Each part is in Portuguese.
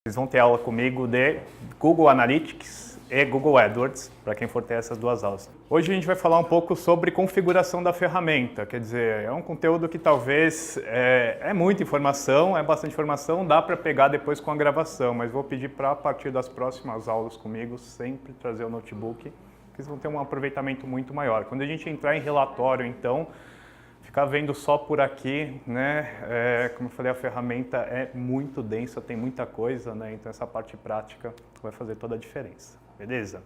Vocês vão ter aula comigo de Google Analytics e Google AdWords, para quem for ter essas duas aulas. Hoje a gente vai falar um pouco sobre configuração da ferramenta, quer dizer, é um conteúdo que talvez é muita informação, é bastante informação, dá para pegar depois com a gravação, mas vou pedir para, a partir das próximas aulas comigo, sempre trazer o notebook, que vocês vão ter um aproveitamento muito maior. Quando a gente entrar em relatório, então, ficar vendo só por aqui, né? Como eu falei, a ferramenta é muito densa, tem muita coisa, né? Então essa parte prática vai fazer toda a diferença, beleza?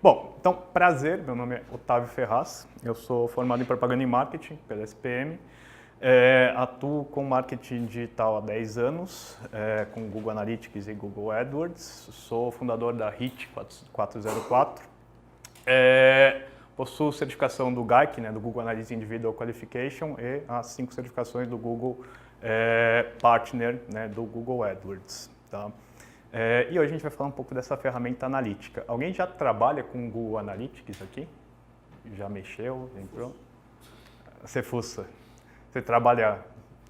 Bom, então, prazer, meu nome é Otávio Ferraz, eu sou formado em Propaganda e Marketing pela SPM, atuo com marketing digital há 10 anos, com Google Analytics e Google AdWords, sou fundador da HIT 404, possuo certificação do GAIC, né, do Google Analytics Individual Qualification, e as 5 certificações do Google Partner, né, do Google AdWords. Tá? E hoje a gente vai falar um pouco dessa ferramenta analítica. Alguém já trabalha com o Google Analytics aqui? Já mexeu? Entrou? Você fuça. Você trabalha,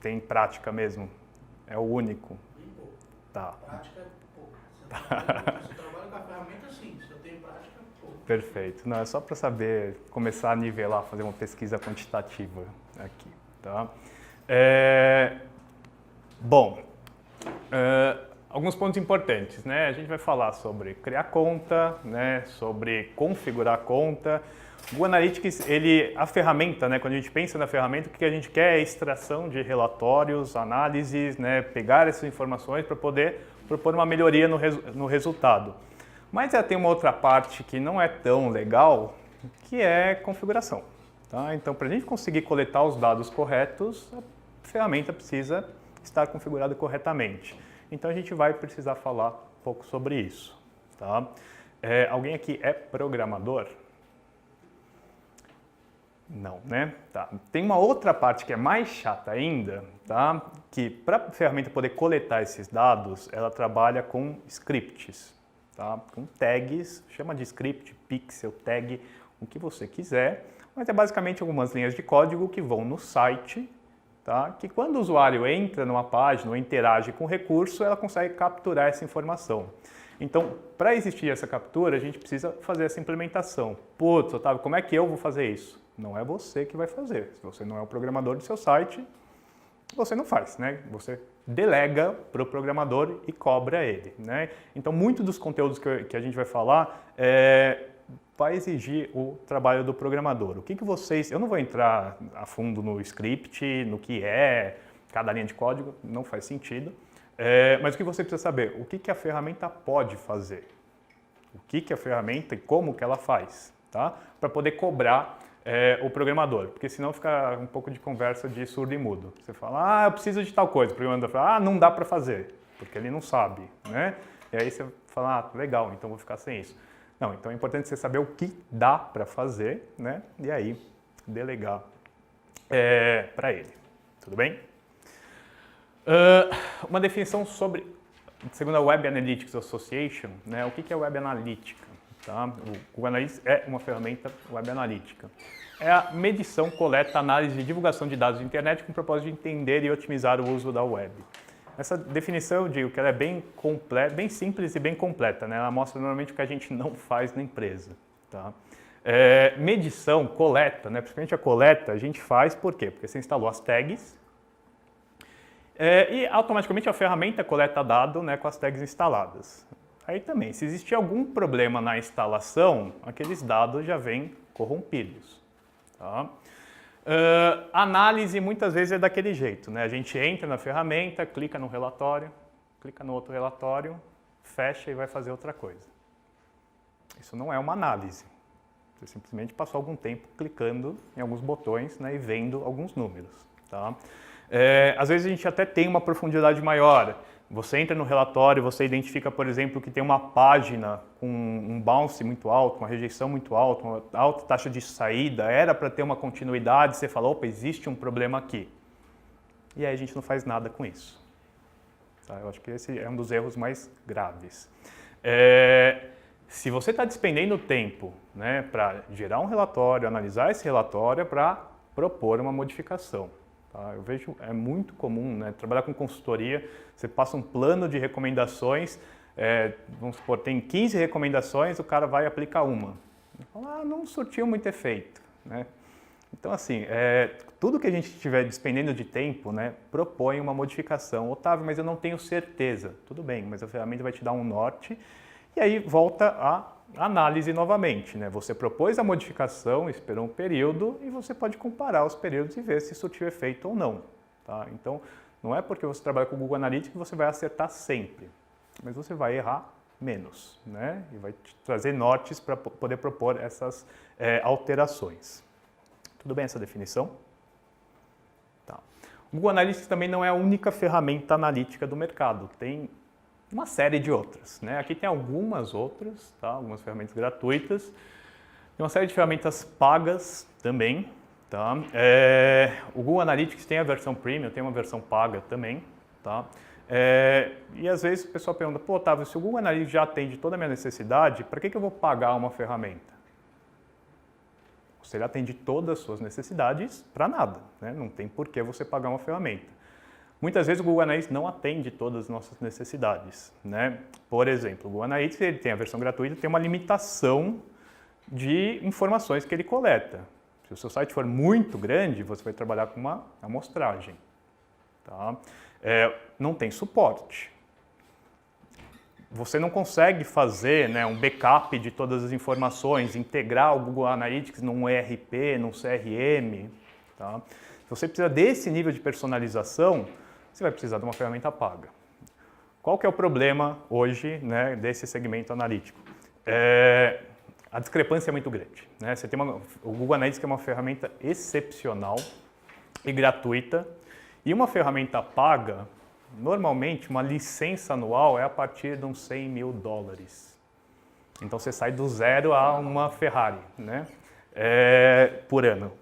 tem prática mesmo? É o único? Bem pouco. Tá. Prática é pouco. Você trabalha com a ferramenta sim, se eu tenho prática é pouco. Perfeito. Não, é só para saber, começar a nivelar, fazer uma pesquisa quantitativa aqui. Tá? Bom, alguns pontos importantes, né? A gente vai falar sobre criar conta, né? Sobre configurar a conta. O Google Analytics, a ferramenta, né? Quando a gente pensa na ferramenta, o que a gente quer é extração de relatórios, análises, né? Pegar essas informações para poder propor uma melhoria no resultado. Mas tem uma outra parte que não é tão legal, que é configuração. Tá? Então, para a gente conseguir coletar os dados corretos, a ferramenta precisa estar configurada corretamente. Então, a gente vai precisar falar um pouco sobre isso. Tá? Alguém aqui é programador? Não, né? Tá. Tem uma outra parte que é mais chata ainda, tá? Que para a ferramenta poder coletar esses dados, ela trabalha com scripts. Tá? Com tags, chama de script, pixel, tag, o que você quiser, mas é basicamente algumas linhas de código que vão no site, tá? Que quando o usuário entra numa página ou interage com o recurso, ela consegue capturar essa informação. Então, para existir essa captura, a gente precisa fazer essa implementação. Putz, Otávio, como é que eu vou fazer isso? Não é você que vai fazer. Se você não é o programador do seu site, você não faz, né? Você delega para o programador e cobra ele, né? Então, muito dos conteúdos que a gente vai falar vai exigir o trabalho do programador. O que vocês... Eu não vou entrar a fundo no script, no que é cada linha de código, não faz sentido. Mas o que você precisa saber? O que a ferramenta pode fazer? O que a ferramenta e como que ela faz, tá? Para poder cobrar o programador, porque senão fica um pouco de conversa de surdo e mudo. Você fala, eu preciso de tal coisa, o programador fala, não dá para fazer, porque ele não sabe, né? E aí você fala, legal, então vou ficar sem isso. Não, então é importante você saber o que dá para fazer, né? E aí delegar para ele, tudo bem? Uma definição segundo a Web Analytics Association, né? O que é Web Analytica? Tá? O Google Analytics é uma ferramenta web analítica. É a medição, coleta, análise e divulgação de dados de internet com o propósito de entender e otimizar o uso da web. Essa definição, eu digo que ela é bem completa, bem simples e bem completa, né? Ela mostra normalmente o que a gente não faz na empresa. Tá? Medição, coleta, né? Principalmente a coleta, a gente faz por quê? Porque você instalou as tags e automaticamente a ferramenta coleta dado, né, com as tags instaladas. Aí também, se existir algum problema na instalação, aqueles dados já vêm corrompidos. Tá? Análise muitas vezes é daquele jeito, né? A gente entra na ferramenta, clica no relatório, clica no outro relatório, fecha e vai fazer outra coisa. Isso não é uma análise. Você simplesmente passou algum tempo clicando em alguns botões, né, e vendo alguns números. Tá? Às vezes a gente até tem uma profundidade maior. Você entra no relatório, você identifica, por exemplo, que tem uma página com um bounce muito alto, uma rejeição muito alta, uma alta taxa de saída, era para ter uma continuidade, você fala, opa, existe um problema aqui. E aí a gente não faz nada com isso. Tá? Eu acho que esse é um dos erros mais graves. Se você está despendendo tempo, né, para gerar um relatório, analisar esse relatório, é para propor uma modificação. Tá? Eu vejo, é muito comum, né? Trabalhar com consultoria, você passa um plano de recomendações, vamos supor, tem 15 recomendações, o cara vai aplicar uma. Fala, não surtiu muito efeito, né? Então, assim, tudo que a gente estiver despendendo de tempo, né, propõe uma modificação. Otávio, mas eu não tenho certeza. Tudo bem, mas a ferramenta vai te dar um norte e aí volta a análise novamente, né? Você propôs a modificação, esperou um período e você pode comparar os períodos e ver se surtiu efeito ou não, tá? Então, não é porque você trabalha com o Google Analytics que você vai acertar sempre, mas você vai errar menos, né? E vai te trazer nortes para poder propor essas alterações. Tudo bem essa definição? Tá. O Google Analytics também não é a única ferramenta analítica do mercado, tem uma série de outras, né? Aqui tem algumas outras, tá? Algumas ferramentas gratuitas, tem uma série de ferramentas pagas também, tá? O Google Analytics tem a versão Premium, tem uma versão paga também, tá? E às vezes o pessoal pergunta, pô, Otávio, se o Google Analytics já atende toda a minha necessidade, para que eu vou pagar uma ferramenta? Se ele atende todas as suas necessidades, para nada, né? Não tem por que você pagar uma ferramenta. Muitas vezes o Google Analytics não atende todas as nossas necessidades, né? Por exemplo, o Google Analytics ele tem a versão gratuita, tem uma limitação de informações que ele coleta. Se o seu site for muito grande, você vai trabalhar com uma amostragem, tá? Não tem suporte. Você não consegue fazer, né, um backup de todas as informações, integrar o Google Analytics num ERP, num CRM. Tá? Se você precisa desse nível de personalização, você vai precisar de uma ferramenta paga. Qual que é o problema hoje, né, desse segmento analítico? A discrepância é muito grande, né? Você tem o Google Analytics é uma ferramenta excepcional e gratuita, e uma ferramenta paga, normalmente, uma licença anual é a partir de uns $100 mil. Então, você sai do zero a uma Ferrari, né? Por ano.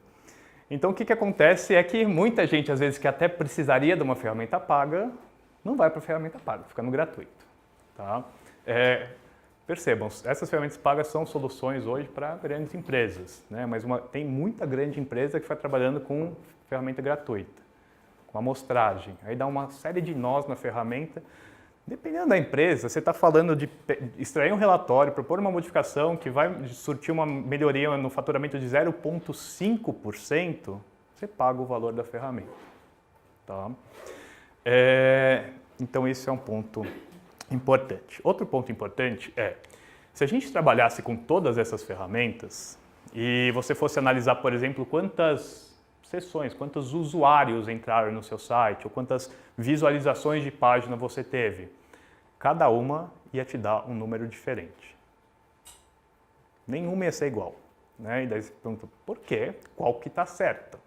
Então, o que acontece é que muita gente, às vezes, que até precisaria de uma ferramenta paga, não vai para a ferramenta paga, fica no gratuito. Tá? Percebam, essas ferramentas pagas são soluções hoje para grandes empresas, né? Mas tem muita grande empresa que vai trabalhando com ferramenta gratuita. Uma amostragem, aí dá uma série de nós na ferramenta. Dependendo da empresa, você está falando de extrair um relatório, propor uma modificação que vai surtir uma melhoria no faturamento de 0,5%, você paga o valor da ferramenta. Tá? Então, esse é um ponto importante. Outro ponto importante é, se a gente trabalhasse com todas essas ferramentas e você fosse analisar, por exemplo, quantas sessões, quantos usuários entraram no seu site, ou quantas visualizações de página você teve. Cada uma ia te dar um número diferente. Nenhuma ia ser igual. Né? E daí você pergunta, por quê? Qual que está certa?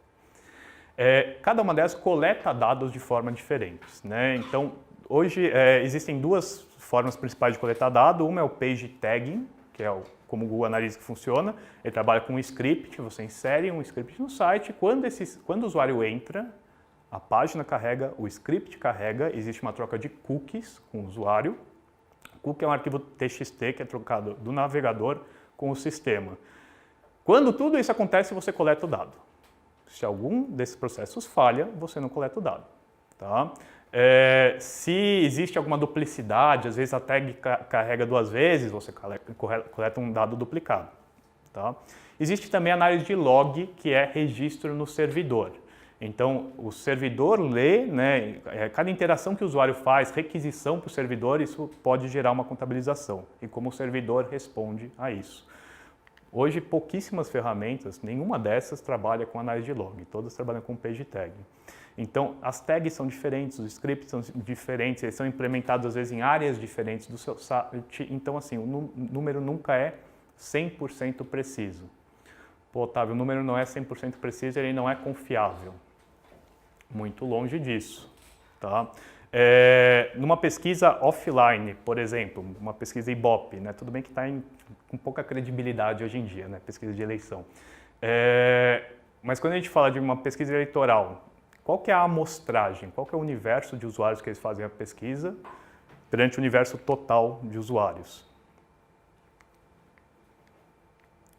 Cada uma delas coleta dados de forma diferentes. Né? Então, hoje existem duas formas principais de coletar dado. Uma é o page tagging, que é como o Google Analytics funciona. Ele trabalha com um script, você insere um script no site, quando o usuário entra, a página carrega, o script carrega, existe uma troca de cookies com o usuário. Cookie é um arquivo TXT que é trocado do navegador com o sistema. Quando tudo isso acontece, você coleta o dado. Se algum desses processos falha, você não coleta o dado. Tá? Se existe alguma duplicidade, às vezes a tag carrega duas vezes, você coleta um dado duplicado. Tá? Existe também a análise de log, que é registro no servidor. Então, o servidor lê, né, cada interação que o usuário faz, requisição para o servidor, isso pode gerar uma contabilização. E como o servidor responde a isso. Hoje, pouquíssimas ferramentas, nenhuma dessas trabalha com análise de log, todas trabalham com page tag. Então, as tags são diferentes, os scripts são diferentes, eles são implementados às vezes em áreas diferentes do seu site. Então, assim, o número nunca é 100% preciso. Pô, Otávio, o número não é 100% preciso, ele não é confiável. Muito longe disso. Tá? Numa pesquisa offline, por exemplo, uma pesquisa Ibope, né? Tudo bem que está com pouca credibilidade hoje em dia, né? Pesquisa de eleição. Mas quando a gente fala de uma pesquisa eleitoral, qual que é a amostragem? Qual que é o universo de usuários que eles fazem a pesquisa perante o universo total de usuários?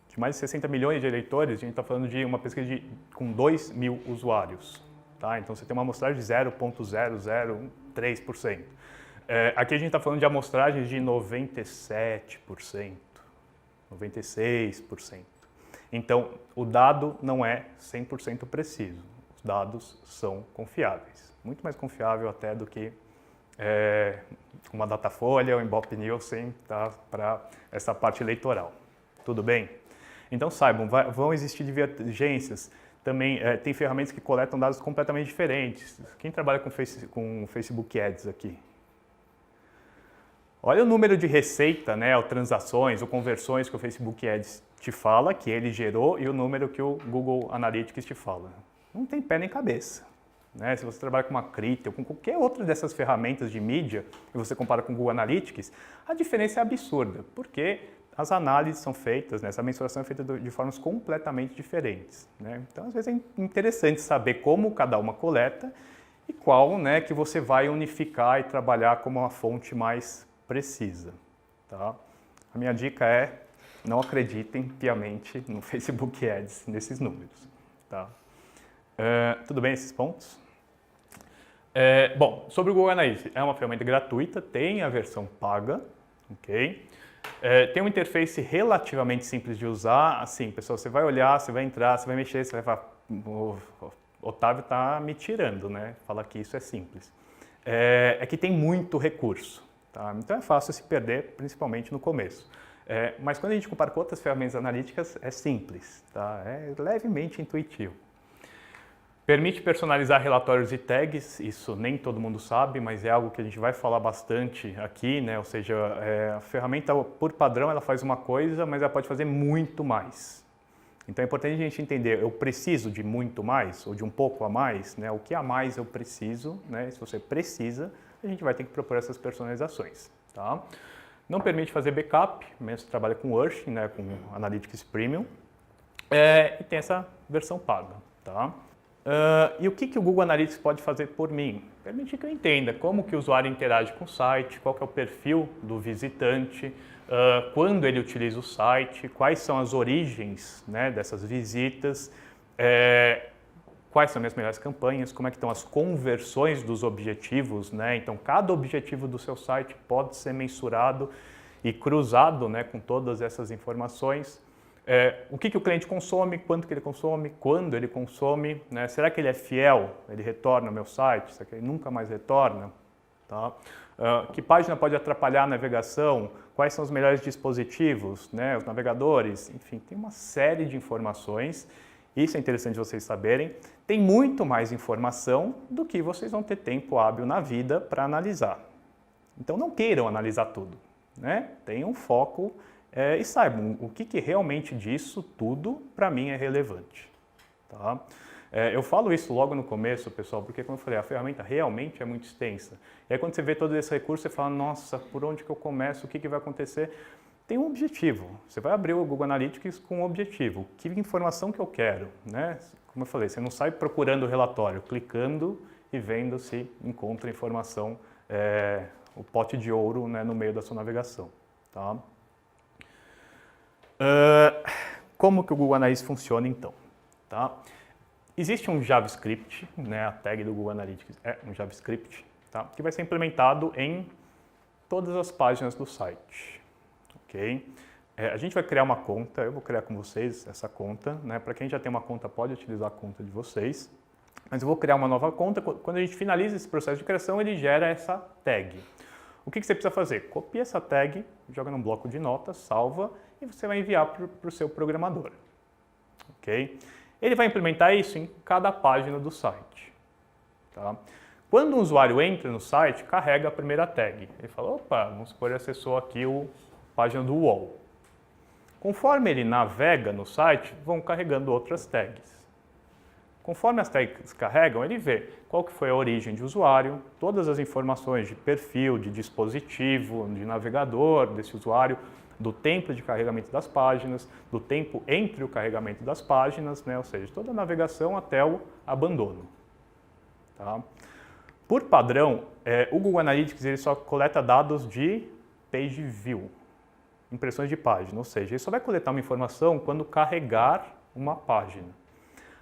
De mais de 60 milhões de eleitores, a gente está falando de uma pesquisa com 2 mil usuários. Tá? Então, você tem uma amostragem de 0,003%. Aqui a gente está falando de amostragens de 97%, 96%. Então, o dado não é 100% preciso. Os dados são confiáveis. Muito mais confiável até do que uma Datafolha ou Ibope Nielsen, tá? Para essa parte eleitoral. Tudo bem? Então, saibam, vão existir divergências. Também tem ferramentas que coletam dados completamente diferentes. Quem trabalha com Facebook Ads aqui? Olha o número de receita, né, ou transações ou conversões que o Facebook Ads te fala, que ele gerou, e o número que o Google Analytics te fala. Não tem pé nem cabeça. Né? Se você trabalha com uma Criteo, com qualquer outra dessas ferramentas de mídia, e você compara com o Google Analytics, a diferença é absurda, porque as análises são feitas, né, essa mensuração é feita de formas completamente diferentes. Né? Então, às vezes é interessante saber como cada uma coleta e qual, né, que você vai unificar e trabalhar como uma fonte mais precisa. Tá? A minha dica é: não acreditem piamente no Facebook Ads, nesses números. Tá? Tudo bem esses pontos? Bom, sobre o Google Analytics, é uma ferramenta gratuita, tem a versão paga, ok? Tem uma interface relativamente simples de usar. Assim, pessoal, você vai olhar, você vai entrar, você vai mexer, você vai falar: o Otávio está me tirando, né? Fala que isso é simples. É que tem muito recurso, tá? Então é fácil se perder, principalmente no começo. Mas quando a gente compara com outras ferramentas analíticas, é simples, tá? É levemente intuitivo. Permite personalizar relatórios e tags, isso nem todo mundo sabe, mas é algo que a gente vai falar bastante aqui, né? Ou seja, a ferramenta, por padrão, ela faz uma coisa, mas ela pode fazer muito mais. Então é importante a gente entender: eu preciso de muito mais ou de um pouco a mais, né? O que a mais eu preciso, né? Se você precisa, a gente vai ter que propor essas personalizações, tá? Não permite fazer backup, mesmo que trabalha com Urchin, né? Com Analytics Premium, e tem essa versão paga, tá? E o que o Google Analytics pode fazer por mim? Permite que eu entenda como que o usuário interage com o site, qual que é o perfil do visitante, quando ele utiliza o site, quais são as origens, né, dessas visitas, quais são as minhas melhores campanhas, como é que estão as conversões dos objetivos, né? Então, cada objetivo do seu site pode ser mensurado e cruzado, né, com todas essas informações. O que o cliente consome, quanto que ele consome, quando ele consome, né? Será que ele é fiel? Ele retorna ao meu site? Será que ele nunca mais retorna? Tá? Que página pode atrapalhar a navegação? Quais são os melhores dispositivos, né? Os navegadores? Enfim, tem uma série de informações. Isso é interessante vocês saberem. Tem muito mais informação do que vocês vão ter tempo hábil na vida para analisar. Então não queiram analisar tudo, né? Tenham foco e saibam o que realmente disso tudo para mim é relevante. Tá? Eu falo isso logo no começo, pessoal, porque como eu falei, a ferramenta realmente é muito extensa. E aí quando você vê todo esse recurso, você fala: nossa, por onde que eu começo? O que vai acontecer? Tem um objetivo. Você vai abrir o Google Analytics com um objetivo. Que informação que eu quero? Né? Como eu falei, você não sai procurando o relatório, clicando e vendo se encontra informação, o pote de ouro, né, no meio da sua navegação. Tá? Como que o Google Analytics funciona então? Tá? Existe um JavaScript, né, a tag do Google Analytics é um JavaScript, tá, que vai ser implementado em todas as páginas do site. Okay? A gente vai criar uma conta, eu vou criar com vocês essa conta, né, para quem já tem uma conta pode utilizar a conta de vocês, mas eu vou criar uma nova conta. Quando a gente finaliza esse processo de criação, ele gera essa tag. O que você precisa fazer? Copia essa tag, joga num bloco de notas, salva e você vai enviar para o seu programador. Okay? Ele vai implementar isso em cada página do site. Tá? Quando o usuário entra no site, carrega a primeira tag. Ele fala: opa, vamos supor, ele acessou aqui a página do UOL. Conforme ele navega no site, vão carregando outras tags. Conforme as tags carregam, ele vê qual que foi a origem de usuário, todas as informações de perfil, de dispositivo, de navegador desse usuário, do tempo de carregamento das páginas, do tempo entre o carregamento das páginas, né? Ou seja, toda a navegação até o abandono. Tá? Por padrão, o Google Analytics ele só coleta dados de page view, impressões de página, ou seja, ele só vai coletar uma informação quando carregar uma página.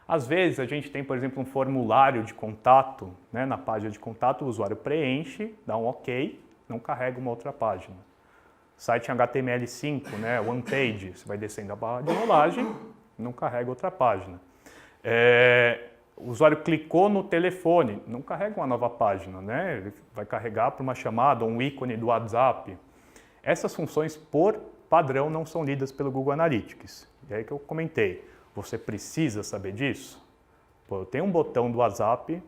Às vezes a gente tem, por exemplo, um formulário de contato, né? Na página de contato o usuário preenche, dá um OK, não carrega uma outra página. Site em HTML5, né? One page, você vai descendo a barra de rolagem, não carrega outra página. O usuário clicou no telefone, não carrega uma nova página, né? Ele vai carregar para uma chamada, um ícone do WhatsApp. Essas funções, por padrão, não são lidas pelo Google Analytics. E aí que eu comentei, você precisa saber disso? Pô, eu tenho um botão do WhatsApp,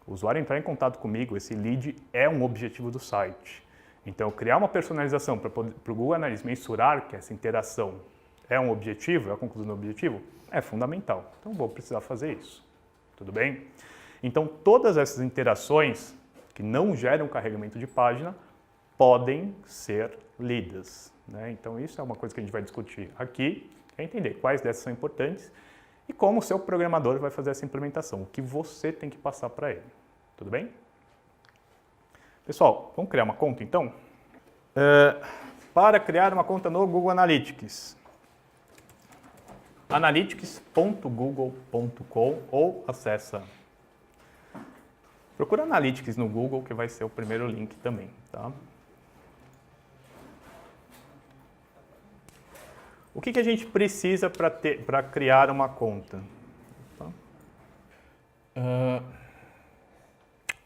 o usuário entrar em contato comigo, esse lead é um objetivo do site. Então, criar uma personalização para o Google Analytics mensurar que essa interação é um objetivo, é a conclusão do objetivo, é fundamental. Então, vou precisar fazer isso. Tudo bem? Então, todas essas interações que não geram carregamento de página podem ser lidas, né? Então, isso é uma coisa que a gente vai discutir aqui, é entender quais dessas são importantes e como o seu programador vai fazer essa implementação, o que você tem que passar para ele. Tudo bem? Pessoal, vamos criar uma conta, então? Para criar uma conta no Google Analytics, analytics.google.com ou acessa. Procura Analytics no Google, que vai ser o primeiro link também, tá? O que a gente precisa para criar uma conta? Tá?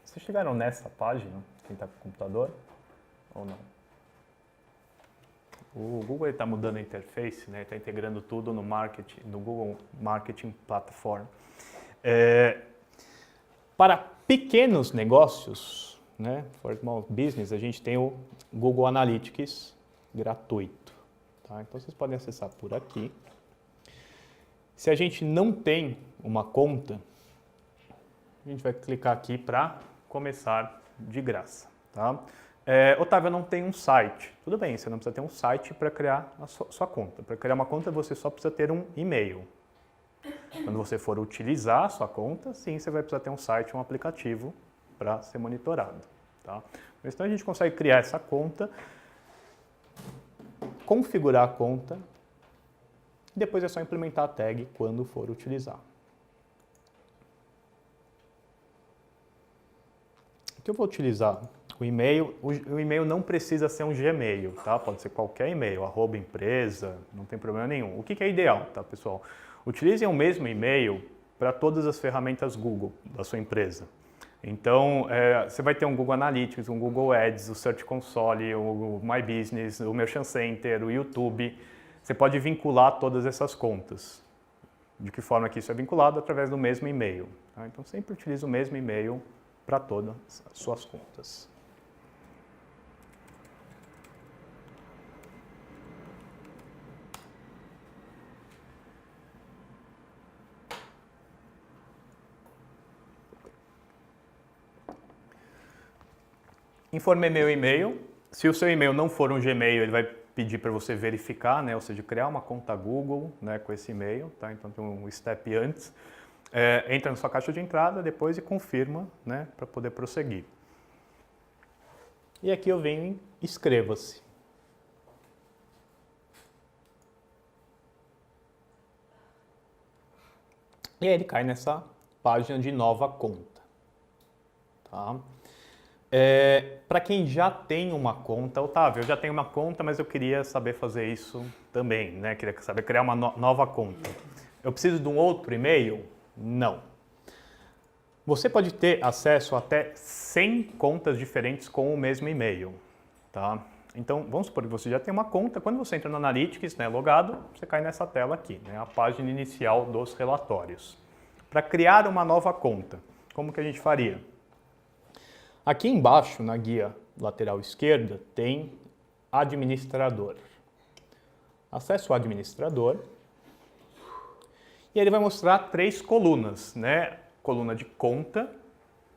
Vocês chegaram nessa página, quem está com o computador, ou não? O Google está mudando a interface, né? Está integrando tudo no Google Marketing Platform. Para pequenos negócios, né? For small business, a gente tem o Google Analytics gratuito. Tá? Então vocês podem acessar por aqui. Se a gente não tem uma conta, a gente vai clicar aqui para começar de graça. Tá? Otávio, eu não tenho um site. Tudo bem, você não precisa ter um site para criar a sua conta. Para criar uma conta, você só precisa ter um e-mail. Quando você for utilizar a sua conta, sim, você vai precisar ter um site, um aplicativo para ser monitorado. Tá? Então a gente consegue criar essa conta, configurar a conta, e depois é só implementar a tag quando for utilizar. Aqui eu vou utilizar o e-mail. O e-mail não precisa ser um Gmail, tá? Pode ser qualquer e-mail, @empresa, não tem problema nenhum. O que é ideal, tá, pessoal? Utilizem o mesmo e-mail para todas as ferramentas Google da sua empresa. Então, você vai ter um Google Analytics, um Google Ads, o Search Console, o My Business, o Merchant Center, o YouTube. Você pode vincular todas essas contas. De que forma que isso é vinculado? Através do mesmo e-mail. Tá? Então, sempre utilize o mesmo e-mail para todas as suas contas. Informei meu e-mail. Se o seu e-mail não for um Gmail, ele vai pedir para você verificar, né? Ou seja, criar uma conta Google, né, com esse e-mail. Tá? Então tem um step antes. Entra na sua caixa de entrada depois e confirma, né, para poder prosseguir. E aqui eu venho em inscreva-se. E aí ele cai nessa página de nova conta. Tá? Para quem já tem uma conta, Otávio, eu já tenho uma conta, mas eu queria saber fazer isso também, né? Queria saber criar uma nova conta. Eu preciso de um outro e-mail? Não. Você pode ter acesso a até 100 contas diferentes com o mesmo e-mail, tá? Então, vamos supor que você já tem uma conta. Quando você entra no Analytics, né, logado, você cai nessa tela aqui, né, a página inicial dos relatórios. Para criar uma nova conta, como que a gente faria? Aqui embaixo, na guia lateral esquerda, tem administrador. Acesse o administrador e ele vai mostrar 3 colunas, né? Coluna de conta,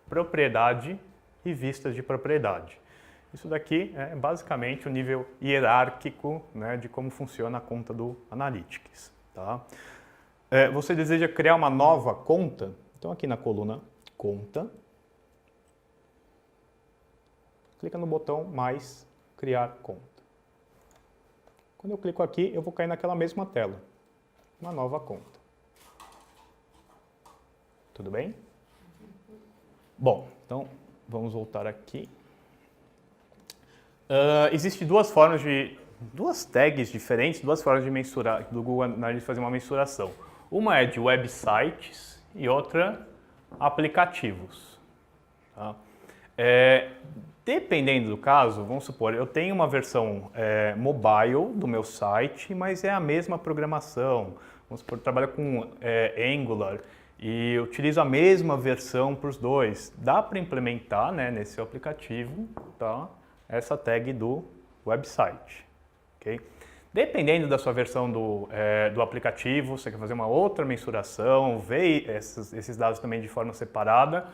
propriedade e vistas de propriedade. Isso daqui é basicamente o nível hierárquico, né, de como funciona a conta do Analytics. Tá? Você deseja criar uma nova conta? Então aqui na coluna conta, clica no botão mais criar conta. Quando eu clico aqui, eu vou cair naquela mesma tela, uma nova conta. Tudo bem? Bom, então vamos voltar aqui. Existem duas tags diferentes, duas formas de mensurar, do Google Analytics fazer uma mensuração. Uma é de websites e outra aplicativos. Tá? Dependendo do caso, vamos supor, eu tenho uma versão mobile do meu site, mas é a mesma programação. Vamos supor, eu trabalho com Angular e eu utilizo a mesma versão para os dois. Dá para implementar, né, nesse aplicativo, tá, essa tag do website. Okay? Dependendo da sua versão do aplicativo, você quer fazer uma outra mensuração, ver esses dados também de forma separada,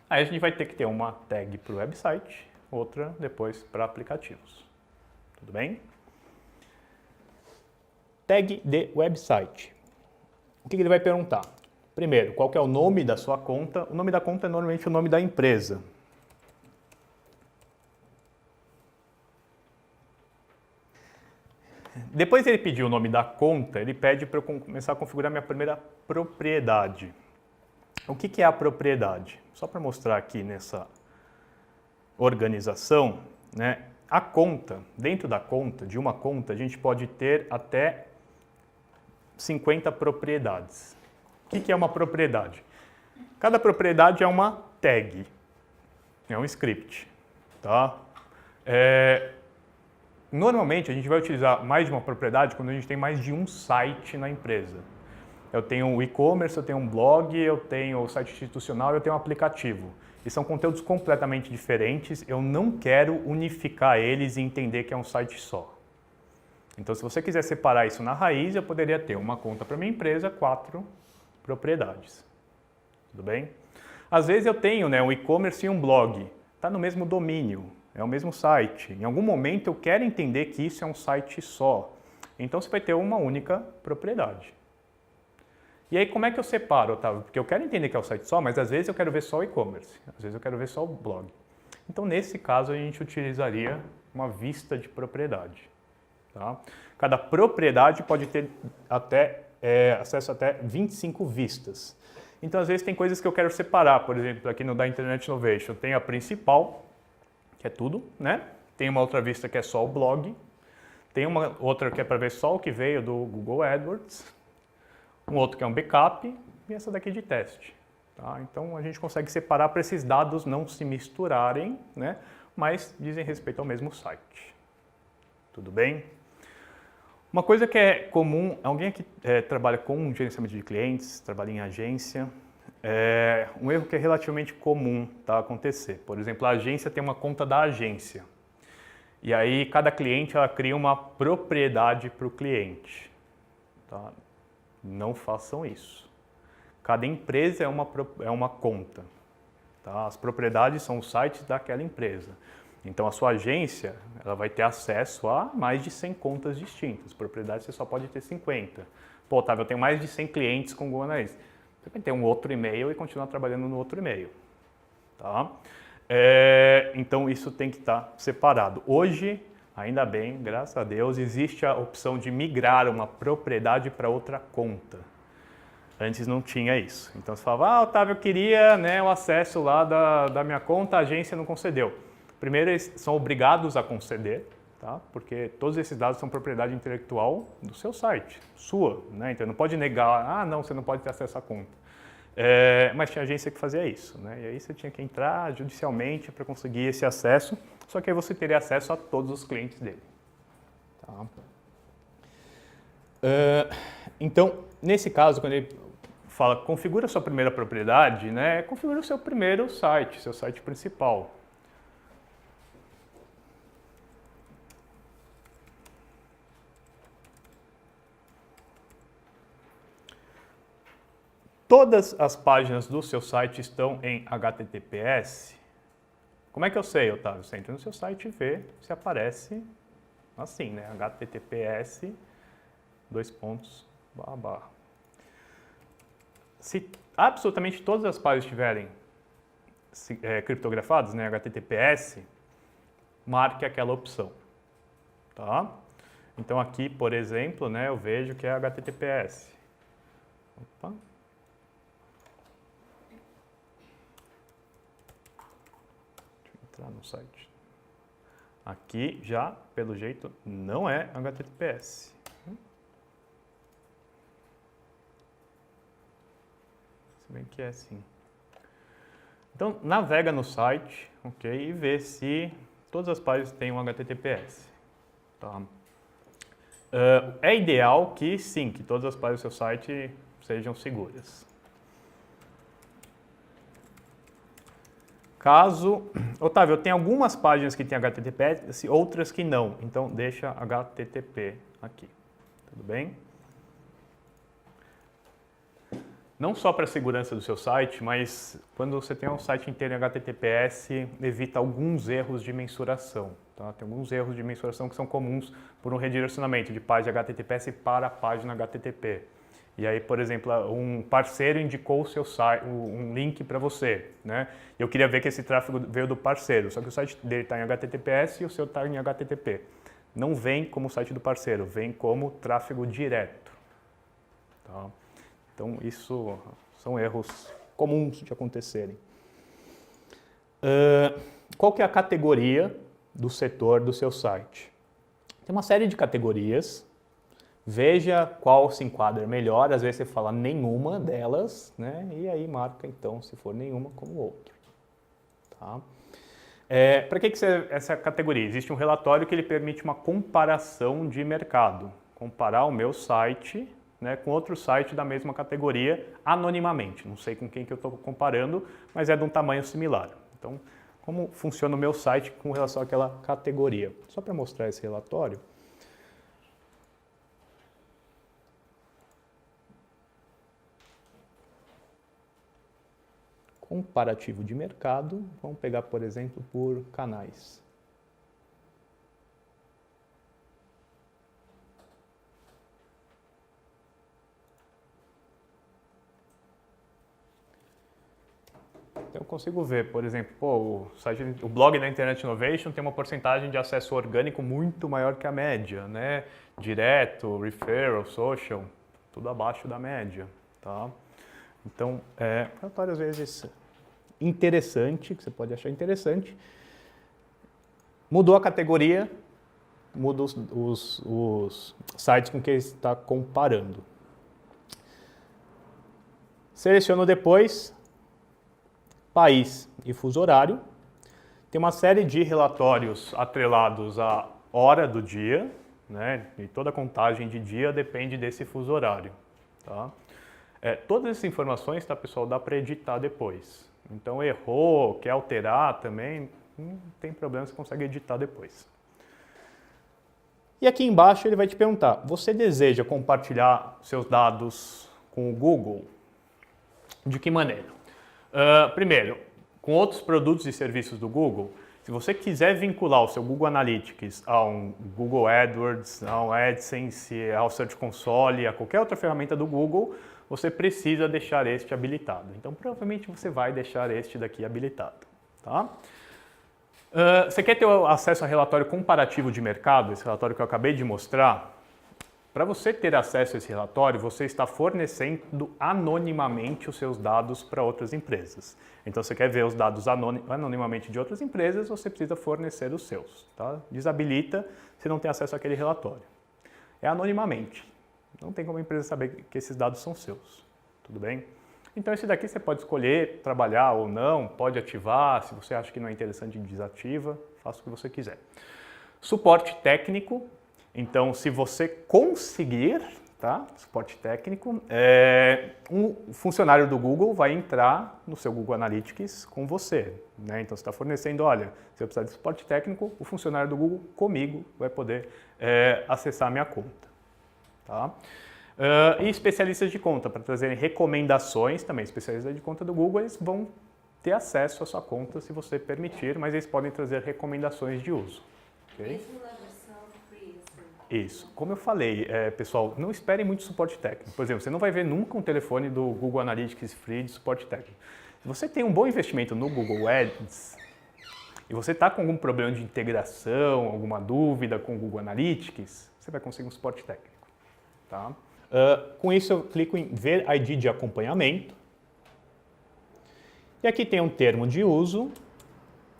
aí a gente vai ter que ter uma tag para o website, outra depois para aplicativos. Tudo bem? Tag de website. O que ele vai perguntar? Primeiro, qual que é o nome da sua conta? O nome da conta é normalmente o nome da empresa. Depois ele pedir o nome da conta, ele pede para eu começar a configurar minha primeira propriedade. O que é a propriedade? Só para mostrar aqui nessa organização, né? A conta, dentro da conta, de uma conta, a gente pode ter até 50 propriedades. O que é uma propriedade? Cada propriedade é uma tag, é um script. Tá? Normalmente a gente vai utilizar mais de uma propriedade quando a gente tem mais de um site na empresa. Eu tenho um e-commerce, eu tenho um blog, eu tenho o site institucional e eu tenho um aplicativo. E são conteúdos completamente diferentes, eu não quero unificar eles e entender que é um site só. Então, se você quiser separar isso na raiz, eu poderia ter uma conta para minha empresa, 4 propriedades. Tudo bem? Às vezes eu tenho, né, um e-commerce e um blog. Está no mesmo domínio, é o mesmo site. Em algum momento eu quero entender que isso é um site só. Então, você vai ter uma única propriedade. E aí, como é que eu separo, Otávio? Porque eu quero entender que é o site só, mas às vezes eu quero ver só o e-commerce. Às vezes eu quero ver só o blog. Então, nesse caso, a gente utilizaria uma vista de propriedade. Tá? Cada propriedade pode ter acesso até 25 vistas. Então, às vezes, tem coisas que eu quero separar. Por exemplo, aqui no da Internet Innovation, tem a principal, que é tudo, né? Tem uma outra vista que é só o blog. Tem uma outra que é para ver só o que veio do Google AdWords. Um outro que é um backup e essa daqui de teste. Tá? Então, a gente consegue separar para esses dados não se misturarem, né? Mas dizem respeito ao mesmo site. Tudo bem? Uma coisa que é comum, alguém que trabalha com gerenciamento de clientes, trabalha em agência, um erro que é relativamente comum acontecer. Por exemplo, a agência tem uma conta da agência. E aí, cada cliente ela cria uma propriedade para o cliente. Tá? Não façam isso. Cada empresa é uma conta. Tá? As propriedades são os sites daquela empresa. Então, a sua agência ela vai ter acesso a mais de 100 contas distintas. Propriedades você só pode ter 50. Pô, Otávio, eu tenho mais de 100 clientes com o Google Analytics. Você vai ter um outro e-mail e continuar trabalhando no outro e-mail. Tá? Então, isso tem que estar separado. Hoje, ainda bem, graças a Deus, existe a opção de migrar uma propriedade para outra conta. Antes não tinha isso. Então, você falava, Otávio, eu queria, né, o acesso lá da minha conta, a agência não concedeu. Primeiro, eles são obrigados a conceder, tá? Porque todos esses dados são propriedade intelectual do seu site, sua, né? Então, não pode negar, não, você não pode ter acesso à conta. Mas tinha agência que fazia isso, né? E aí você tinha que entrar judicialmente para conseguir esse acesso, só que aí você teria acesso a todos os clientes dele. Tá? Então, nesse caso, quando ele fala configura a sua primeira propriedade, né? Configura o seu primeiro site, seu site principal. Todas as páginas do seu site estão em HTTPS. Como é que eu sei, Otávio? Você entra no seu site e vê se aparece assim, né? HTTPS, : Se absolutamente todas as páginas estiverem criptografadas, né? HTTPS, marque aquela opção. Tá? Então aqui, por exemplo, né, eu vejo que é HTTPS. Opa. entrar no site. Aqui já, pelo jeito, não é HTTPS. Se bem que é sim. Então, navega no site, ok, e vê se todas as páginas têm um HTTPS. Tá? É ideal que sim, que todas as páginas do seu site sejam seguras. Caso, Otávio, tem algumas páginas que tem HTTPS, outras que não, então deixa HTTP aqui, tudo bem? Não só para a segurança do seu site, mas quando você tem um site inteiro em HTTPS, evita alguns erros de mensuração. Tá? Tem alguns erros de mensuração que são comuns por um redirecionamento de página HTTPS para a página HTTP. E aí, por exemplo, um parceiro indicou o seu site, um link para você, né? Eu queria ver que esse tráfego veio do parceiro, só que o site dele está em HTTPS e o seu está em HTTP. Não vem como o site do parceiro, vem como tráfego direto. Tá? Então, isso são erros comuns de acontecerem. Qual que é a categoria do setor do seu site? Tem uma série de categorias. Veja qual se enquadra melhor. Às vezes você fala nenhuma delas, né? E aí marca, então, se for nenhuma, como outra. Tá? Para que serve essa categoria? Existe um relatório que ele permite uma comparação de mercado. Comparar o meu site, né, com outro site da mesma categoria anonimamente. Não sei com quem que eu estou comparando, mas é de um tamanho similar. Então, como funciona o meu site com relação àquela categoria? Só para mostrar esse relatório. Comparativo de mercado, vamos pegar, por exemplo, por canais. Então, eu consigo ver, por exemplo, o blog da Internet Innovation tem uma porcentagem de acesso orgânico muito maior que a média, né? Direto, referral, social, tudo abaixo da média, tá? Então, relatório às vezes interessante, que você pode achar interessante. Mudou a categoria, muda os sites com que ele está comparando. Seleciono depois país e fuso horário. Tem uma série de relatórios atrelados à hora do dia, né? E toda a contagem de dia depende desse fuso horário. Tá? Todas essas informações, tá, pessoal, dá para editar depois. Então, errou, quer alterar também, não tem problema, você consegue editar depois. E aqui embaixo ele vai te perguntar, você deseja compartilhar seus dados com o Google? De que maneira? Primeiro, com outros produtos e serviços do Google, se você quiser vincular o seu Google Analytics a um Google AdWords, a um AdSense, ao Search Console, a qualquer outra ferramenta do Google, você precisa deixar este habilitado. Então, provavelmente você vai deixar este daqui habilitado. Tá? Você quer ter acesso a relatório comparativo de mercado, esse relatório que eu acabei de mostrar? Para você ter acesso a esse relatório, você está fornecendo anonimamente os seus dados para outras empresas. Então, você quer ver os dados anonimamente de outras empresas, você precisa fornecer os seus. Tá? Desabilita se não tem acesso àquele relatório. É anonimamente. Não tem como a empresa saber que esses dados são seus. Tudo bem? Então, esse daqui você pode escolher trabalhar ou não, pode ativar. Se você acha que não é interessante, desativa. Faça o que você quiser. Suporte técnico. Então, se você conseguir, tá? Suporte técnico, um funcionário do Google vai entrar no seu Google Analytics com você. Né? Então, você está fornecendo, olha, se eu precisar de suporte técnico, o funcionário do Google comigo vai poder acessar a minha conta. Tá? E especialistas de conta, para trazerem recomendações também. Especialistas de conta do Google, eles vão ter acesso à sua conta se você permitir, mas eles podem trazer recomendações de uso. Okay? Isso. Como eu falei, pessoal, não esperem muito suporte técnico. Por exemplo, você não vai ver nunca um telefone do Google Analytics Free de suporte técnico. Se você tem um bom investimento no Google Ads e você está com algum problema de integração, alguma dúvida com o Google Analytics, você vai conseguir um suporte técnico. Tá? Com isso, eu clico em ver ID de acompanhamento. E aqui tem um termo de uso.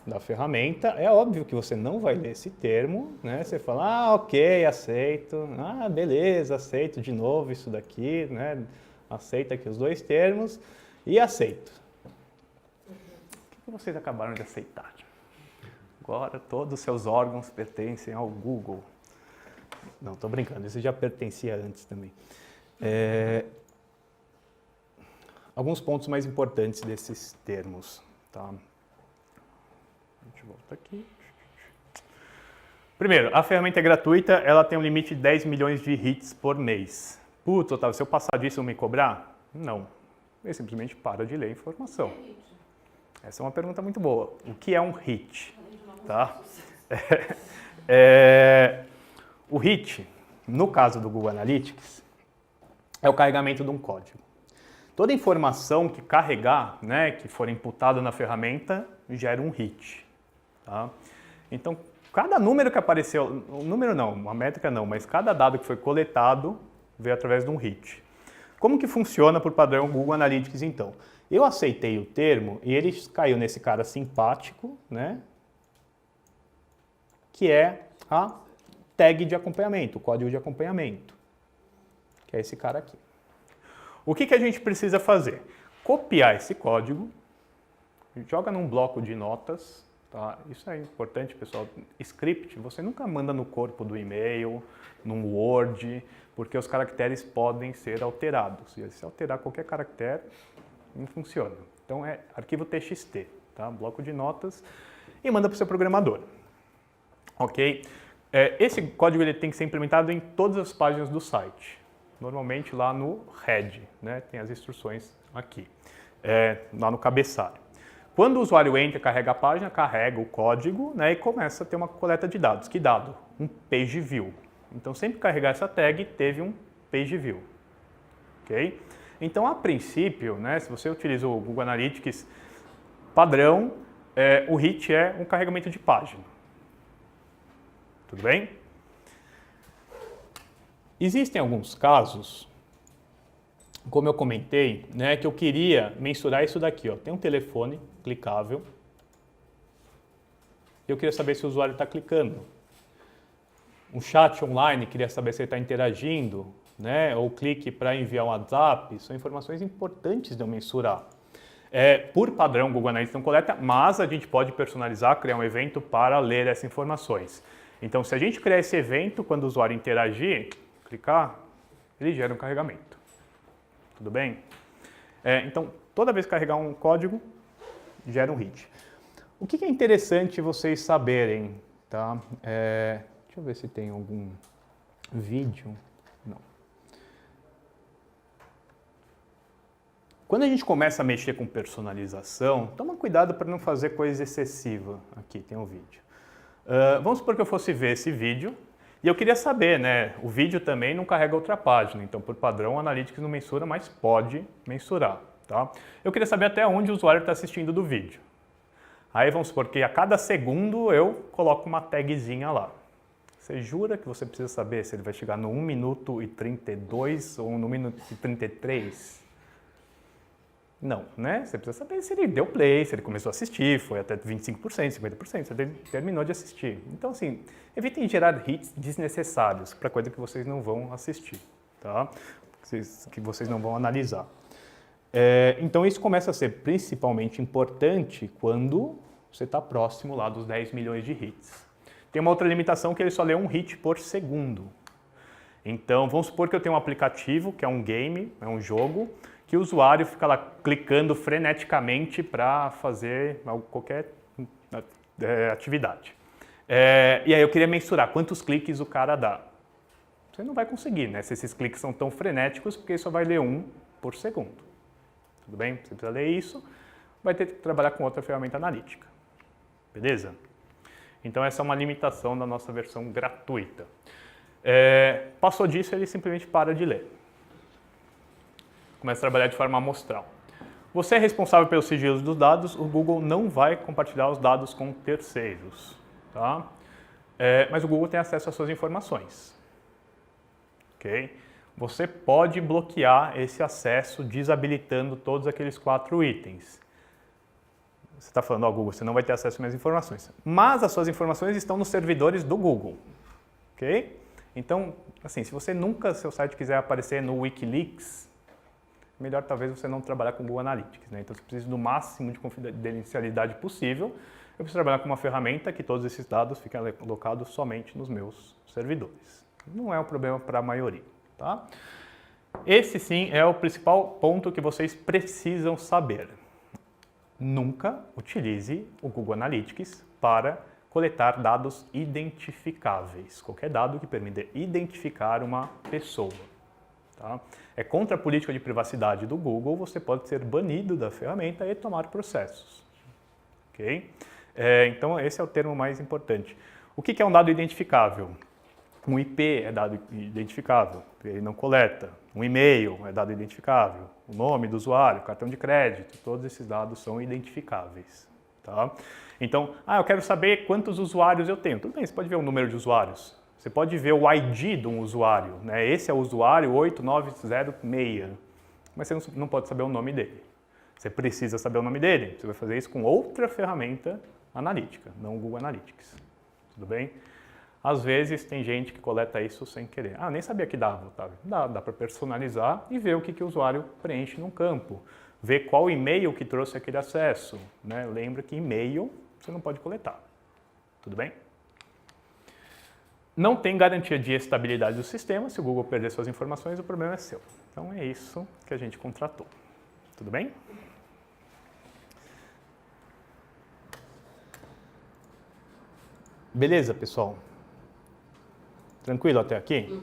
da ferramenta, é óbvio que você não vai ler esse termo, né? Você fala, ah, ok, aceito, ah, beleza, aceito de novo isso daqui, né? Aceita aqui os dois termos e aceito. O que vocês acabaram de aceitar? Agora todos os seus órgãos pertencem ao Google. Não, estou brincando, isso já pertencia antes também. Alguns pontos mais importantes desses termos. Tá? A gente volta aqui. Primeiro, a ferramenta é gratuita, ela tem um limite de 10 milhões de hits por mês. Putz, Otávio, se eu passar disso, vão me cobrar? Não. Ele simplesmente para de ler a informação. Essa é uma pergunta muito boa. O que é um hit? Tá? O hit, no caso do Google Analytics, é o carregamento de um código. Toda informação que carregar, né, que for imputada na ferramenta, gera um hit. Tá? Então, cada número que apareceu, um número não, uma métrica não, mas cada dado que foi coletado veio através de um hit. Como que funciona por padrão o Google Analytics, então? Eu aceitei o termo e ele caiu nesse cara simpático, né, que é a tag de acompanhamento, o código de acompanhamento, que é esse cara aqui. O que a gente precisa fazer? Copiar esse código, joga num bloco de notas, tá? Isso é importante, pessoal. Script, você nunca manda no corpo do e-mail, num Word, porque os caracteres podem ser alterados. E se alterar qualquer caractere, não funciona. Então é arquivo TXT, tá? Bloco de notas, e manda para o seu programador. Ok? Esse código ele tem que ser implementado em todas as páginas do site. Normalmente lá no head, né? Tem as instruções aqui, lá no cabeçalho. Quando o usuário entra, carrega a página, carrega o código, né? E começa a ter uma coleta de dados. Que dado? Um page view. Então, sempre que carregar essa tag, teve um page view. Ok? Então, a princípio, né? Se você utiliza o Google Analytics padrão, o hit é um carregamento de página. Tudo bem? Existem alguns casos, como eu comentei, né, que eu queria mensurar isso daqui. Ó. Tem um telefone clicável. Eu queria saber se o usuário está clicando. Um chat online, queria saber se ele está interagindo, né, ou clique para enviar um WhatsApp. São informações importantes de eu mensurar. Por padrão, o Google Analytics não coleta, mas a gente pode personalizar, criar um evento para ler essas informações. Então, se a gente criar esse evento, quando o usuário interagir, clicar, ele gera um carregamento. Tudo bem? Então, toda vez que carregar um código, gera um hit. O que é interessante vocês saberem, tá? Deixa eu ver se tem algum vídeo. Não. Quando a gente começa a mexer com personalização, toma cuidado para não fazer coisa excessiva. Aqui tem um vídeo. Vamos supor que eu fosse ver esse vídeo e eu queria saber, né? O vídeo também não carrega outra página, então por padrão o Analytics não mensura, mas pode mensurar, tá? Eu queria saber até onde o usuário está assistindo do vídeo. Aí vamos supor que a cada segundo eu coloco uma tagzinha lá. Você jura que você precisa saber se ele vai chegar no 1 minuto e 32 ou no 1 minuto e 33? Não, né? Você precisa saber se ele deu play, se ele começou a assistir, foi até 25%, 50%, se ele terminou de assistir. Então, assim, evitem gerar hits desnecessários para coisa que vocês não vão assistir, tá? Que vocês não vão analisar. Então, isso começa a ser principalmente importante quando você está próximo lá dos 10 milhões de hits. Tem uma outra limitação que ele só lê um hit por segundo. Então, vamos supor que eu tenho um aplicativo, que é um game, é um jogo, que o usuário fica lá clicando freneticamente para fazer qualquer atividade. E aí eu queria mensurar quantos cliques o cara dá. Você não vai conseguir, né? Se esses cliques são tão frenéticos, porque só vai ler um por segundo. Tudo bem? Você precisa ler isso, vai ter que trabalhar com outra ferramenta analítica. Beleza? Então essa é uma limitação da nossa versão gratuita. Passou disso, ele simplesmente para de ler. Começa a trabalhar de forma amostral. Você é responsável pelos sigilos dos dados, o Google não vai compartilhar os dados com terceiros. Tá? Mas o Google tem acesso às suas informações. Okay? Você pode bloquear esse acesso desabilitando todos aqueles 4 itens. você está falando, ó, Google, você não vai ter acesso às minhas informações. Mas as suas informações estão nos servidores do Google, ok? Então, assim, se você nunca, seu site quiser aparecer no Wikileaks, melhor talvez você não trabalhar com Google Analytics, né? Então, você precisa do máximo de confidencialidade possível. Eu preciso trabalhar com uma ferramenta que todos esses dados fiquem alocados somente nos meus servidores. Não é um problema para a maioria, tá? Esse sim é o principal ponto que vocês precisam saber. Nunca utilize o Google Analytics para coletar dados identificáveis. Qualquer dado que permita identificar uma pessoa. Tá? É contra a política de privacidade do Google, você pode ser banido da ferramenta e tomar processos. Okay? Então, esse é o termo mais importante. O que é um dado identificável? Um IP é dado identificável, ele não coleta. Um e-mail é dado identificável. O nome do usuário, cartão de crédito, todos esses dados são identificáveis. Tá? Então, eu quero saber quantos usuários eu tenho. Tudo bem, você pode ver o número de usuários. Você pode ver o ID de um usuário. Né? Esse é o usuário 8906. Mas você não pode saber o nome dele. Você precisa saber o nome dele. Você vai fazer isso com outra ferramenta analítica, não o Google Analytics. Tudo bem? Às vezes tem gente que coleta isso sem querer. Nem sabia que dava, Otávio. Dá para personalizar e ver o que o usuário preenche num campo. Ver qual e-mail que trouxe aquele acesso. Né? Lembra que e-mail você não pode coletar. Tudo bem? Não tem garantia de estabilidade do sistema. Se o Google perder suas informações, o problema é seu. Então é isso que a gente contratou. Tudo bem? Beleza, pessoal? Tranquilo até aqui?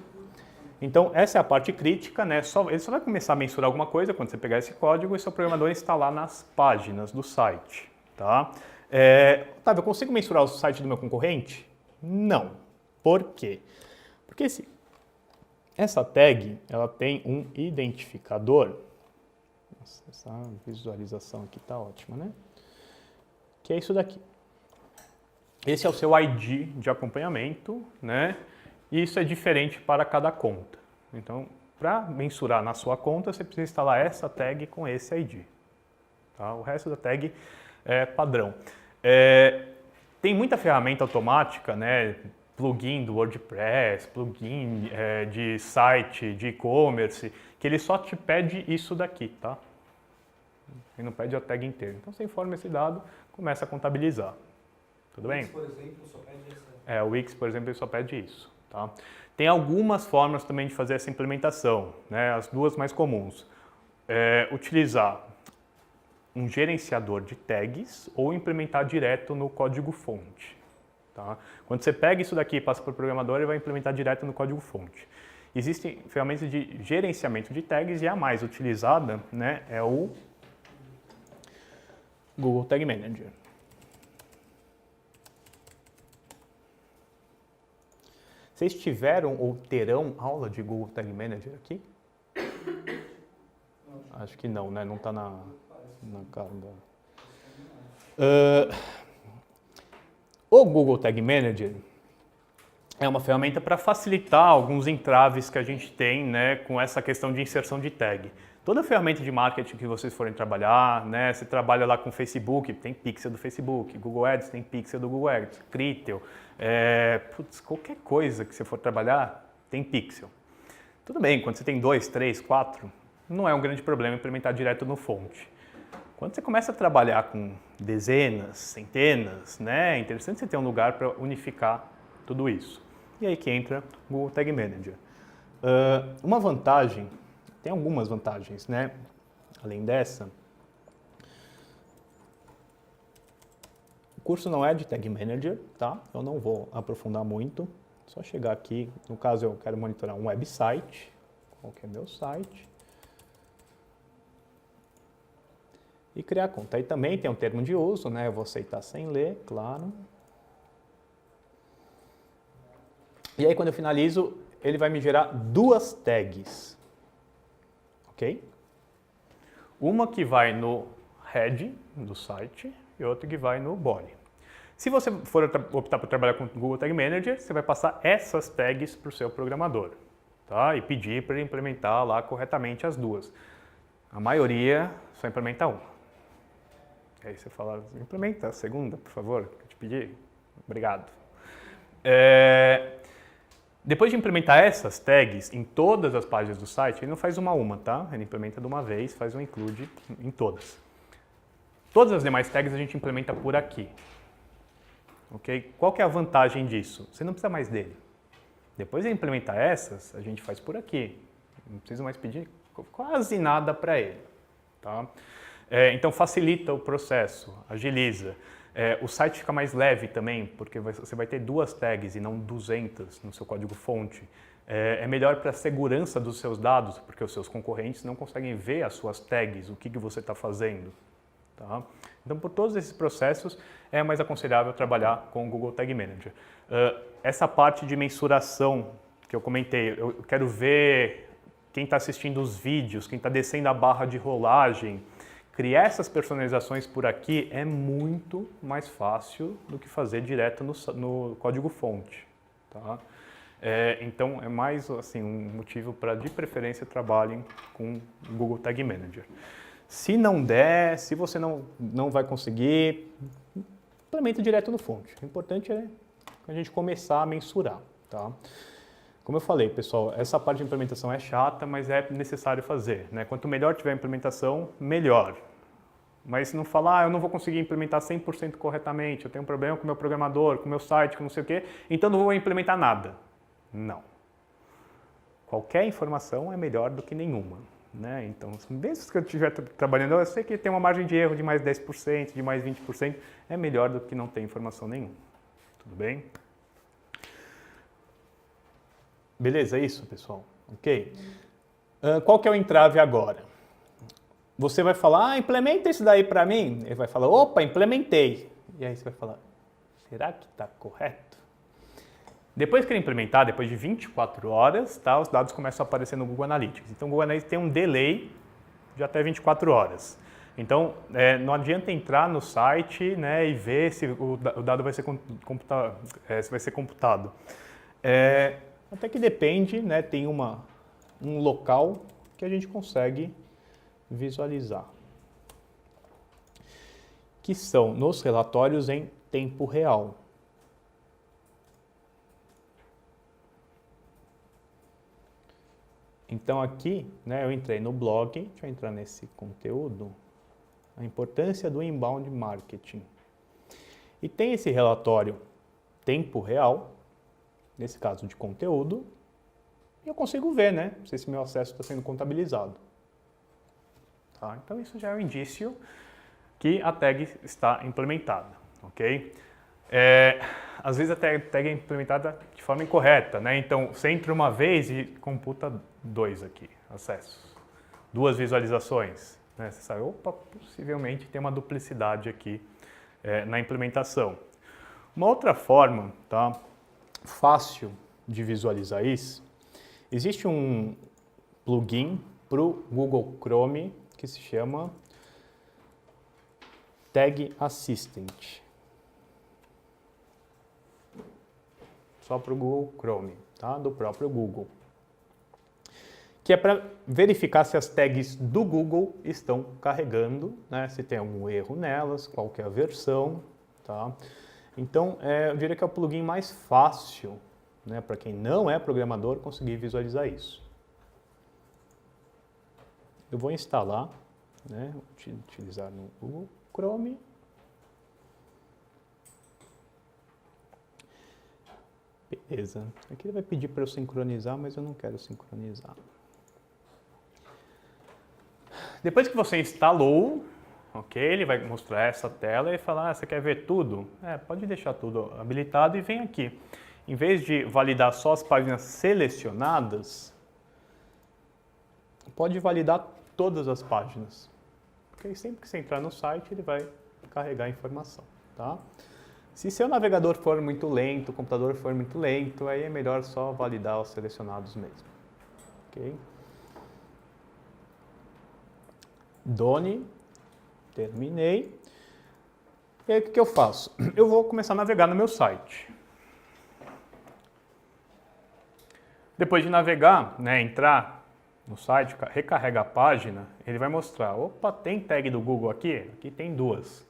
Então, essa é a parte crítica, né? Ele só vai começar a mensurar alguma coisa quando você pegar esse código e seu programador instalar nas páginas do site, tá? Otávio, eu consigo mensurar o site do meu concorrente? Não. Por quê? Porque essa tag, ela tem um identificador. Nossa, essa visualização aqui tá ótima, né? Que é isso daqui. Esse é o seu ID de acompanhamento, né? E isso é diferente para cada conta. Então, para mensurar na sua conta, você precisa instalar essa tag com esse ID. Tá? O resto da tag é padrão. Tem muita ferramenta automática, né? Plugin do WordPress, plugin de site, de e-commerce, que ele só te pede isso daqui, tá? Ele não pede a tag inteira. Então, você informa esse dado, começa a contabilizar. Tudo bem? O Wix, por exemplo, só pede essa. O Wix, por exemplo, ele só pede isso. Tá? Tem algumas formas também de fazer essa implementação, né? As duas mais comuns. Utilizar um gerenciador de tags ou implementar direto no código-fonte. Tá? Quando você pega isso daqui e passa para o programador, ele vai implementar direto no código-fonte. Existem ferramentas de gerenciamento de tags e a mais utilizada, né, é o Google Tag Manager. Vocês tiveram ou terão aula de Google Tag Manager aqui? Acho que não, né? Não está na cara da... O Google Tag Manager é uma ferramenta para facilitar alguns entraves que a gente tem, né, com essa questão de inserção de tag. Toda ferramenta de marketing que vocês forem trabalhar, né, você trabalha lá com Facebook, tem pixel do Facebook, Google Ads tem pixel do Google Ads, Critel, qualquer coisa que você for trabalhar tem pixel. Tudo bem, quando você tem 2, 3, 4, não é um grande problema implementar direto no fonte. Quando você começa a trabalhar com dezenas, centenas, né, é interessante você ter um lugar para unificar tudo isso. E aí que entra o Google Tag Manager. Uma vantagem, tem algumas vantagens, né, além dessa. O curso não é de Tag Manager, tá? Eu não vou aprofundar muito. Só chegar aqui, no caso eu quero monitorar um website. Qual que é meu site? E criar conta. Aí também tem um termo de uso, né? Eu vou aceitar sem ler, claro. E aí quando eu finalizo, ele vai me gerar duas tags. Ok? Uma que vai no head do site e outra que vai no body. Se você for optar por trabalhar com o Google Tag Manager, você vai passar essas tags para o seu programador, tá? E pedir para ele implementar lá corretamente as duas. A maioria só implementa uma. E aí você fala, implementa a segunda, por favor, que eu te pedi. Obrigado. Depois de implementar essas tags em todas as páginas do site, ele não faz uma a uma, tá? Ele implementa de uma vez, faz um include em todas. Todas as demais tags a gente implementa por aqui. Ok? Qual que é a vantagem disso? Você não precisa mais dele. Depois de implementar essas, a gente faz por aqui. Não precisa mais pedir quase nada para ele. Tá? Então facilita o processo, agiliza. O site fica mais leve também, porque você vai ter 2 tags e não 200 no seu código-fonte. É melhor para a segurança dos seus dados, porque os seus concorrentes não conseguem ver as suas tags, o que você está fazendo. Tá? Então, por todos esses processos, é mais aconselhável trabalhar com o Google Tag Manager. Essa parte de mensuração que eu comentei, eu quero ver quem está assistindo os vídeos, quem está descendo a barra de rolagem. Criar essas personalizações por aqui é muito mais fácil do que fazer direto no código-fonte. Tá? Então, é mais assim, um motivo para, de preferência, trabalhem com o Google Tag Manager. Se não der, se você não vai conseguir, implementa direto no fonte. O importante é a gente começar a mensurar. Tá? Como eu falei, pessoal, essa parte de implementação é chata, mas é necessário fazer. Né? Quanto melhor tiver a implementação, melhor. Mas não falar, eu não vou conseguir implementar 100% corretamente, eu tenho um problema com o meu programador, com o meu site, com não sei o quê, então não vou implementar nada. Não. Qualquer informação é melhor do que nenhuma. Né? Então, mesmo que eu estiver trabalhando, eu sei que tem uma margem de erro de mais 10%, de mais 20%, é melhor do que não ter informação nenhuma. Tudo bem? Beleza, é isso, pessoal? Ok? Qual que é o entrave agora? Você vai falar, implementa isso daí para mim. Ele vai falar, opa, implementei. E aí você vai falar, será que está correto? Depois que ele implementar, depois de 24 horas, tá, os dados começam a aparecer no Google Analytics. Então, o Google Analytics tem um delay de até 24 horas. Então, não adianta entrar no site, né, e ver se o dado vai ser computado. Até que depende, né, tem um local que a gente consegue visualizar, que são nos relatórios em tempo real. Então aqui, né, eu entrei no blog, deixa eu entrar nesse conteúdo, a importância do inbound marketing. E tem esse relatório tempo real, nesse caso de conteúdo, e eu consigo ver, né, se esse meu acesso está sendo contabilizado. Tá? Então isso já é um indício que a tag está implementada, ok? Às vezes a tag é implementada de forma incorreta, né? Então você entra uma vez e computa 2 aqui, acessos, 2 visualizações. Né? Você sabe, opa, possivelmente tem uma duplicidade aqui na implementação. Uma outra forma, tá, fácil de visualizar isso, existe um plugin para o Google Chrome que se chama Tag Assistant. Só para o Google Chrome, tá? Do próprio Google. Que é para verificar se as tags do Google estão carregando, né? Se tem algum erro nelas, qual que é a versão, tá? Então, eu diria que é o plugin mais fácil, né, para quem não é programador conseguir visualizar isso. Eu vou instalar, né, utilizar no Google Chrome. Beleza. Aqui ele vai pedir para eu sincronizar, mas eu não quero sincronizar. Depois que você instalou, ok, ele vai mostrar essa tela e falar, você quer ver tudo? Pode deixar tudo habilitado e vem aqui. Em vez de validar só as páginas selecionadas, pode validar todas as páginas. Porque sempre que você entrar no site, ele vai carregar a informação, tá? Se seu navegador for muito lento, o computador for muito lento, aí é melhor só validar os selecionados mesmo. Ok? Done, terminei. E aí o que eu faço? Eu vou começar a navegar no meu site. Depois de navegar, né, entrar no site, recarrega a página, ele vai mostrar, opa, tem tag do Google aqui? Aqui tem 2.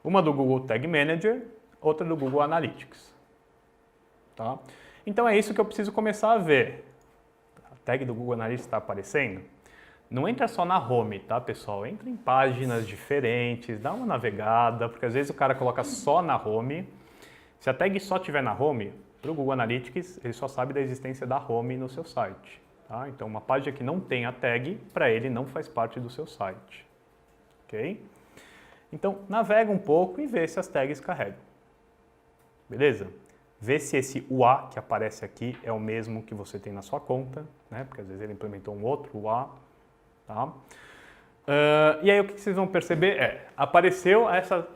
Uma do Google Tag Manager, outra do Google Analytics. Tá? Então é isso que eu preciso começar a ver. A tag do Google Analytics está aparecendo? Não entra só na home, tá, pessoal? Entra em páginas diferentes, dá uma navegada, porque às vezes o cara coloca só na home. Se a tag só estiver na home, para o Google Analytics, ele só sabe da existência da home no seu site. Tá? Então, uma página que não tem a tag, para ele não faz parte do seu site. Ok? Então, navega um pouco e vê se as tags carregam. Beleza? Vê se esse UA que aparece aqui é o mesmo que você tem na sua conta, né? Porque às vezes ele implementou um outro UA. Tá? E aí o que vocês vão perceber apareceu essa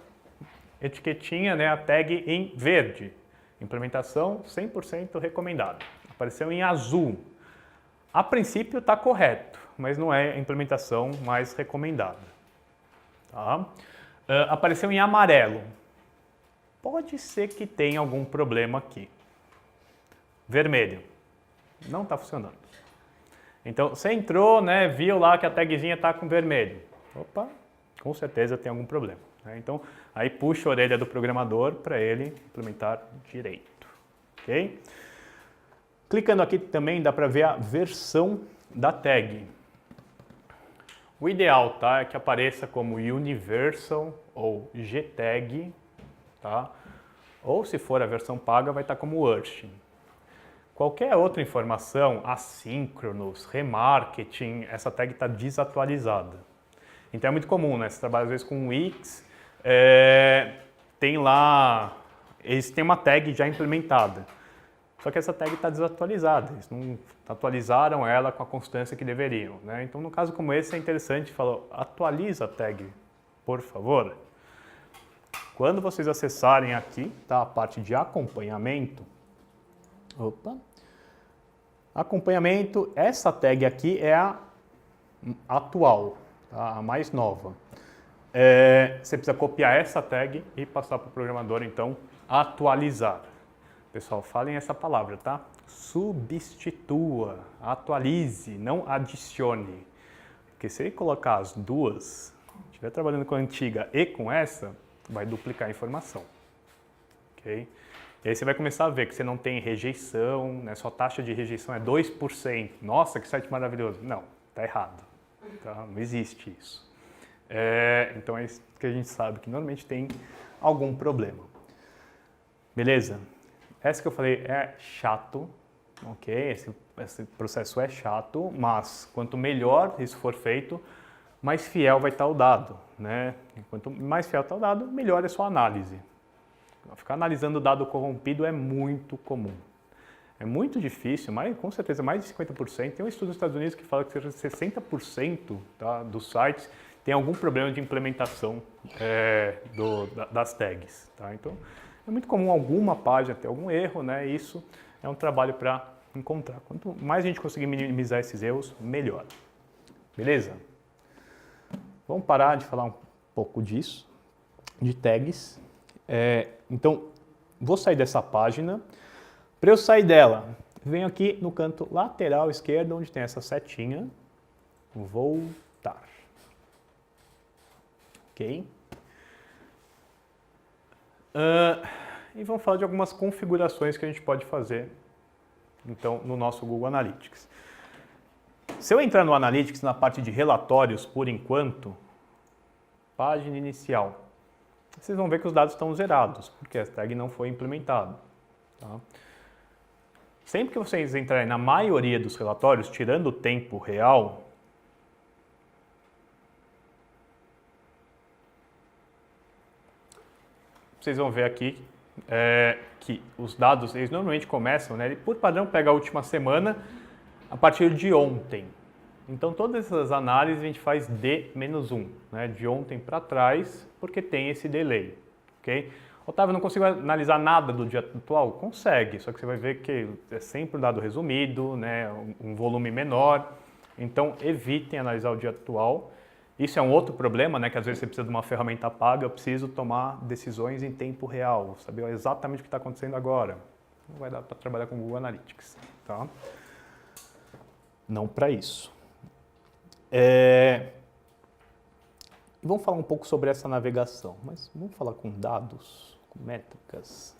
etiquetinha, né, a tag em verde. Implementação 100% recomendada. Apareceu em azul. A princípio está correto, mas não é a implementação mais recomendada. Tá? Apareceu em amarelo. Pode ser que tenha algum problema aqui. Vermelho. Não está funcionando. Então, você entrou, né, viu lá que a tagzinha está com vermelho. Opa, com certeza tem algum problema. Né? Então, aí puxa a orelha do programador para ele implementar direito. Ok? Clicando aqui também dá para ver a versão da tag. O ideal, tá, é que apareça como Universal ou GTag, tá? Ou se for a versão paga, vai estar como Urshin. Qualquer outra informação, assíncronos, remarketing, essa tag está desatualizada. Então é muito comum, né? Você trabalha às vezes com Wix, tem lá, eles têm uma tag já implementada. Só que essa tag está desatualizada, eles não atualizaram ela com a constância que deveriam. Né? Então, no caso como esse, é interessante falar, atualiza a tag, por favor. Quando vocês acessarem aqui, tá, a parte de acompanhamento, acompanhamento, essa tag aqui é a atual, tá, a mais nova. Você precisa copiar essa tag e passar para o programador, então, atualizar. Pessoal, falem essa palavra, tá? Substitua, atualize, não adicione. Porque se ele colocar as duas, estiver trabalhando com a antiga e com essa, vai duplicar a informação. Ok? E aí você vai começar a ver que você não tem rejeição, né? Sua taxa de rejeição é 2%. Nossa, que site maravilhoso. Não, está errado. Tá? Não existe isso. Então é isso que a gente sabe, que normalmente tem algum problema. Beleza? Essa que eu falei é chato, ok? Esse processo é chato, mas quanto melhor isso for feito, mais fiel vai estar o dado, né? E quanto mais fiel está o dado, melhor é a sua análise. Ficar analisando o dado corrompido é muito comum. É muito difícil, mas com certeza mais de 50%. Tem um estudo nos Estados Unidos que fala que 60% tá, dos sites tem algum problema de implementação das tags. Tá? Então, é muito comum alguma página ter algum erro, né? Isso é um trabalho para encontrar. Quanto mais a gente conseguir minimizar esses erros, melhor. Beleza? Vamos parar de falar um pouco disso, de tags. Então, vou sair dessa página. Para eu sair dela, venho aqui no canto lateral esquerdo, onde tem essa setinha, voltar. Ok? E vamos falar de algumas configurações que a gente pode fazer, então, no nosso Google Analytics. Se eu entrar no Analytics, na parte de relatórios, por enquanto, página inicial, vocês vão ver que os dados estão zerados, porque a tag não foi implementada. Tá? Sempre que vocês entrarem na maioria dos relatórios, tirando o tempo real, vocês vão ver aqui que os dados, eles normalmente começam, né, ele, por padrão, pega a última semana a partir de ontem. Então, todas essas análises a gente faz D-1, né, de ontem para trás, porque tem esse delay. Okay? Otávio, não consigo analisar nada do dia atual? Consegue, só que você vai ver que é sempre um dado resumido, né, um volume menor. Então, evitem analisar o dia atual. Isso é um outro problema, né, que às vezes você precisa de uma ferramenta paga, eu preciso tomar decisões em tempo real, saber exatamente o que está acontecendo agora. Não vai dar para trabalhar com o Google Analytics. Tá? Não para isso. E vamos falar um pouco sobre essa navegação, mas vamos falar com dados, com métricas.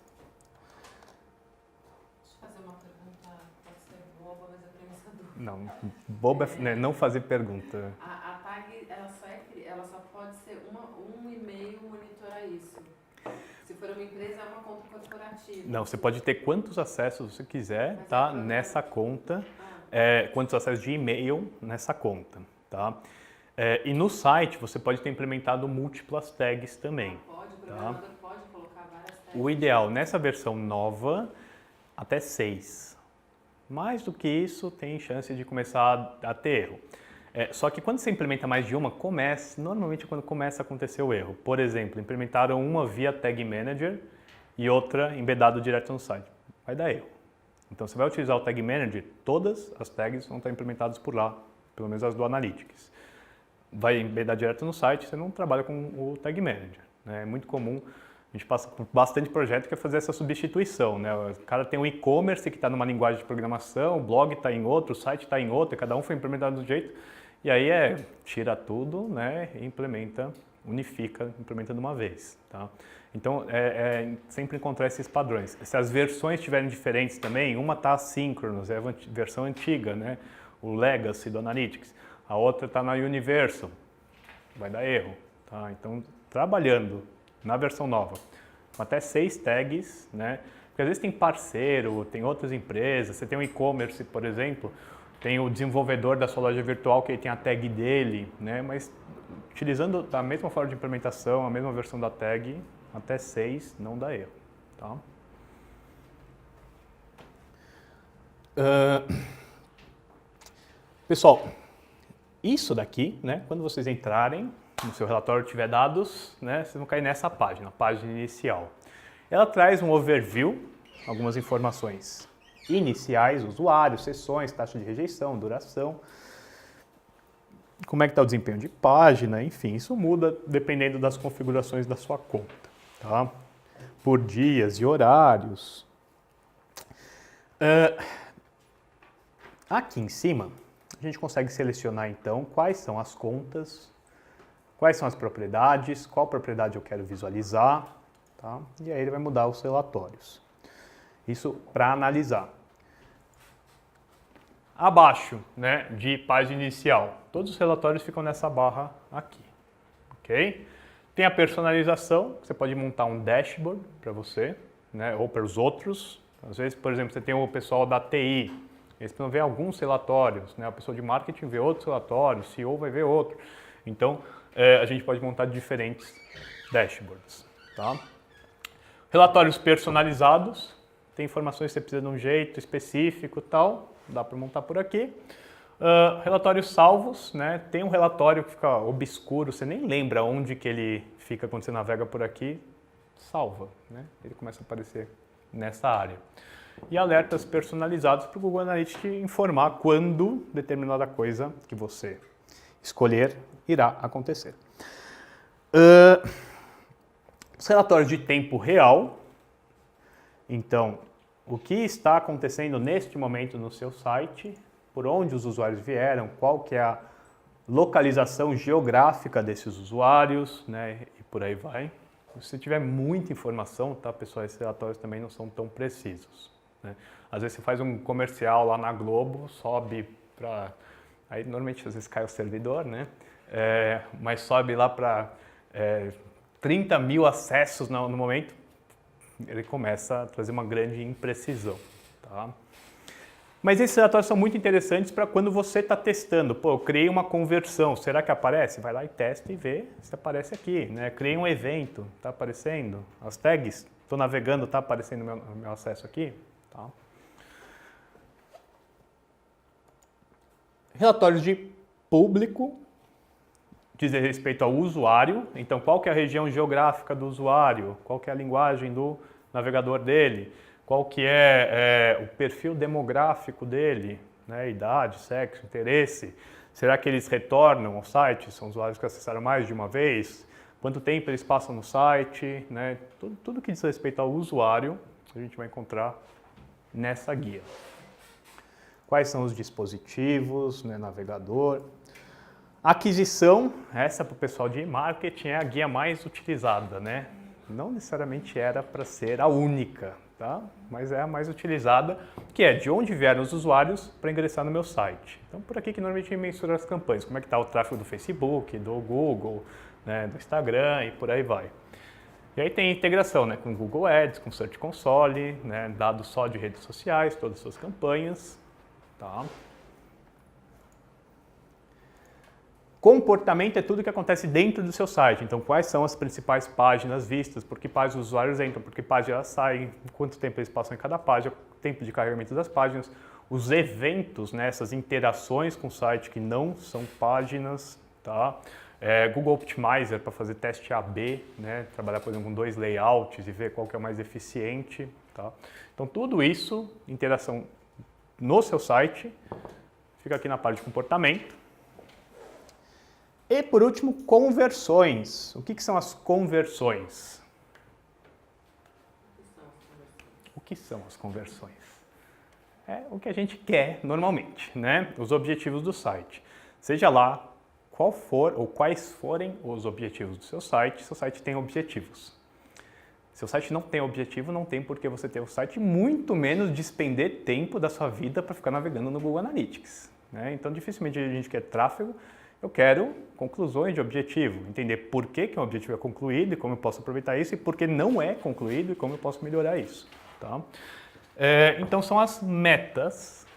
Deixa eu fazer uma pergunta, pode ser boba, mas eu tenho essa dúvida. Não, boba é não fazer pergunta. A tag, ela só pode ser um e-mail monitorar isso. Se for uma empresa, é uma conta corporativa. Não, você pode ter quantos acessos você quiser, tá, nessa conta, quantos acessos de e-mail nessa conta, tá? E no site você pode ter implementado múltiplas tags também. Pode, o programador pode colocar várias tags. O ideal nessa versão nova, até 6. Mais do que isso, tem chance de começar a ter erro. Só que quando você implementa mais de uma, normalmente quando começa a acontecer o erro. Por exemplo, implementaram uma via Tag Manager e outra embedado direto no site. Vai dar erro. Então você vai utilizar o Tag Manager, todas as tags vão estar implementadas por lá, pelo menos as do Analytics. Vai embedar direto no site, você não trabalha com o Tag Manager, né? É muito comum, a gente passa por bastante projeto que é fazer essa substituição, né? O cara tem um e-commerce que está numa linguagem de programação, o blog está em outro, o site está em outro, cada um foi implementado do jeito, e aí tira tudo, né? E implementa, unifica, implementa de uma vez, tá? Então, sempre encontrar esses padrões. Se as versões estiverem diferentes também, uma está assíncronos, é a versão antiga, né? O Legacy do Analytics. A outra está na Universal, vai dar erro, tá? Então, trabalhando na versão nova, com até 6 tags, né? Porque às vezes tem parceiro, tem outras empresas, você tem um e-commerce, por exemplo, tem o desenvolvedor da sua loja virtual que ele tem a tag dele, né? Mas utilizando a mesma forma de implementação, a mesma versão da tag, até 6 não dá erro, tá? Pessoal, isso daqui, né, quando vocês entrarem no seu relatório tiver dados, né, vocês vão cair nessa página, a página inicial. Ela traz um overview, algumas informações iniciais, usuários, sessões, taxa de rejeição, duração, como é que está o desempenho de página, enfim, isso muda dependendo das configurações da sua conta, tá? Por dias e horários. Aqui em cima, a gente consegue selecionar então quais são as contas, quais são as propriedades, qual propriedade eu quero visualizar, tá? E aí ele vai mudar os relatórios. Isso para analisar. Abaixo, né, de página inicial, todos os relatórios ficam nessa barra aqui, ok? Tem a personalização, você pode montar um dashboard para você, né, ou para os outros. Às vezes, por exemplo, você tem o pessoal da TI, eles precisam ver alguns relatórios, né? A pessoa de marketing vê outros relatórios, o CEO vai ver outro. Então, a gente pode montar diferentes dashboards, tá? Relatórios personalizados, tem informações que você precisa de um jeito específico e tal, dá para montar por aqui. Relatórios salvos, né? Tem um relatório que fica obscuro, você nem lembra onde que ele fica quando você navega por aqui, salva, né? Ele começa a aparecer nessa área. E alertas personalizados para o Google Analytics informar quando determinada coisa que você escolher irá acontecer. Os relatórios de tempo real, então, o que está acontecendo neste momento no seu site, por onde os usuários vieram, qual que é a localização geográfica desses usuários, né, e por aí vai. Se tiver muita informação, tá, pessoal, esses relatórios também não são tão precisos, né? Às vezes você faz um comercial lá na Globo, sobe para... Aí normalmente às vezes cai o servidor, né? Mas sobe lá para 30 mil acessos no momento, ele começa a trazer uma grande imprecisão, tá? Mas esses relatórios são muito interessantes para quando você está testando. Pô, eu criei uma conversão, será que aparece? Vai lá e testa e vê se aparece aqui, né? Criei um evento, está aparecendo? As tags, estou navegando, está aparecendo o meu acesso aqui? Tá? Relatórios de público, diz respeito ao usuário. Então, qual que é a região geográfica do usuário? Qual que é a linguagem do navegador dele? Qual que é o perfil demográfico dele, né? Idade, sexo, interesse. Será que eles retornam ao site? São usuários que acessaram mais de uma vez? Quanto tempo eles passam no site? Né? Tudo que diz respeito ao usuário, a gente vai encontrar nessa guia. Quais são os dispositivos, né? Navegador. Aquisição, essa para o pessoal de marketing é a guia mais utilizada, né? Não necessariamente era para ser a única, tá? Mas é a mais utilizada, que é de onde vieram os usuários para ingressar no meu site. Então, por aqui que normalmente mensura as campanhas, como é que está o tráfego do Facebook, do Google, né, do Instagram e por aí vai. E aí tem integração, né, com Google Ads, com Search Console, né, dados só de redes sociais, todas as suas campanhas, tá? Comportamento é tudo que acontece dentro do seu site. Então, quais são as principais páginas vistas, por que páginas os usuários entram, por que páginas elas saem, quanto tempo eles passam em cada página, tempo de carregamento das páginas, os eventos, né, essas interações com o site que não são páginas, tá? Google Optimizer para fazer teste A/B, né, trabalhar, por exemplo, com 2 layouts e ver qual que é o mais eficiente, tá? Então, tudo isso, interação no seu site, fica aqui na parte de comportamento. E, por último, conversões. O que são as conversões? O que são as conversões? É o que a gente quer normalmente, né? Os objetivos do site. Seja lá qual for ou quais forem os objetivos do seu site tem objetivos. Se o site não tem objetivo, não tem por que você ter o site, muito menos despender tempo da sua vida para ficar navegando no Google Analytics, né? Então, dificilmente a gente quer tráfego. Eu quero conclusões de objetivo, entender por que um objetivo é concluído e como eu posso aproveitar isso, e por que não é concluído e como eu posso melhorar isso. Tá? Então são as metas,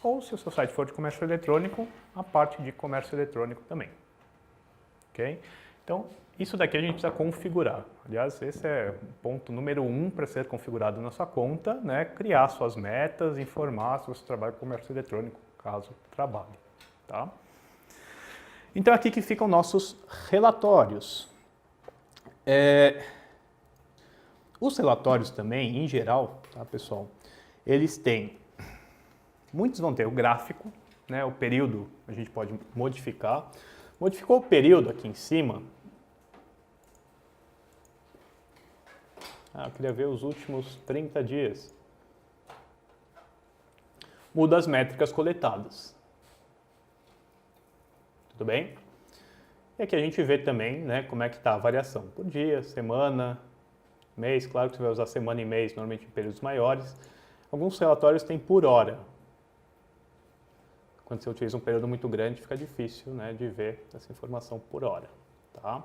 ou se o seu site for de comércio eletrônico, a parte de comércio eletrônico também. Okay? Então isso daqui a gente precisa configurar. Aliás, esse é o ponto número 1 para ser configurado na sua conta, né? Criar suas metas, informar se você trabalha com comércio eletrônico, caso trabalhe. Tá? Então, aqui que ficam nossos relatórios. Os relatórios também, em geral, tá, pessoal, eles têm, muitos vão ter o gráfico, né, o período a gente pode modificar. Modificou o período aqui em cima. Eu queria ver os últimos 30 dias. Muda as métricas coletadas. Tudo bem? E aqui a gente vê também, né, como é que está a variação por dia, semana, mês. Claro que você vai usar semana e mês, normalmente em períodos maiores. Alguns relatórios têm por hora. Quando você utiliza um período muito grande, fica difícil, né, de ver essa informação por hora. Tá?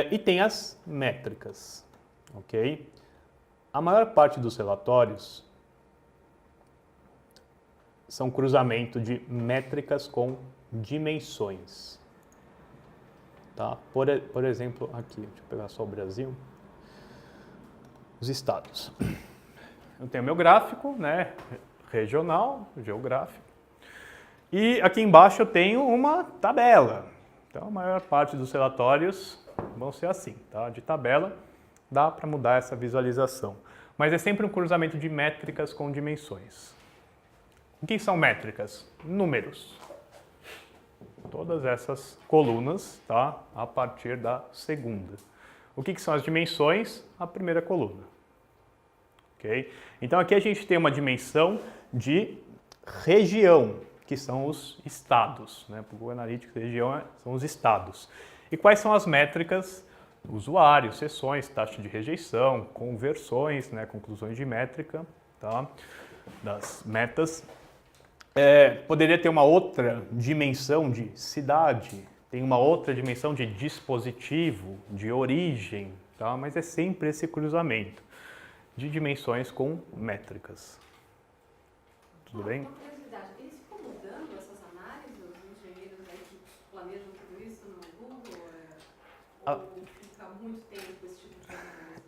E tem as métricas. Ok? A maior parte dos relatórios são cruzamento de métricas com dimensões. Tá? Por exemplo, aqui, deixa eu pegar só o Brasil, os estados. Eu tenho meu gráfico, né, regional, geográfico, e aqui embaixo eu tenho uma tabela. Então, a maior parte dos relatórios vão ser assim, tá? De tabela, dá para mudar essa visualização. Mas é sempre um cruzamento de métricas com dimensões. O que são métricas? Números. Todas essas colunas, tá? A partir da segunda. O que são as dimensões? A primeira coluna. Okay? Então aqui a gente tem uma dimensão de região, que são os estados. Né? Para o Google Analytics, região são os estados. E quais são as métricas? Usuários, sessões, taxa de rejeição, conversões, né? Conclusões de métrica, tá? Das metas. Poderia ter uma outra dimensão de cidade, tem uma outra dimensão de dispositivo, de origem, tá? Mas é sempre esse cruzamento de dimensões com métricas. Tudo bem? Uma curiosidade, eles ficam mudando essas análises, os engenheiros aí que planejam tudo isso no Google? Ou fica muito tempo esse tipo de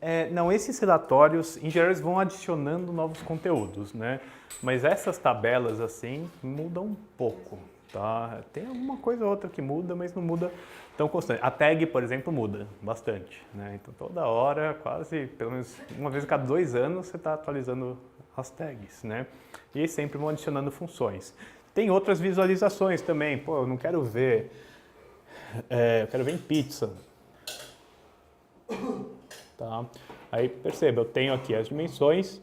análise? Não, esses relatórios, em geral, eles vão adicionando novos conteúdos, né? Mas essas tabelas, assim, mudam um pouco, tá? Tem alguma coisa ou outra que muda, mas não muda tão constante. A tag, por exemplo, muda bastante, né? Então, toda hora, quase, pelo menos uma vez a cada 2 anos, você está atualizando as tags, né? E sempre vão adicionando funções. Tem outras visualizações também. Pô, eu não quero ver... eu quero ver em pizza. Tá? Aí, perceba, eu tenho aqui as dimensões.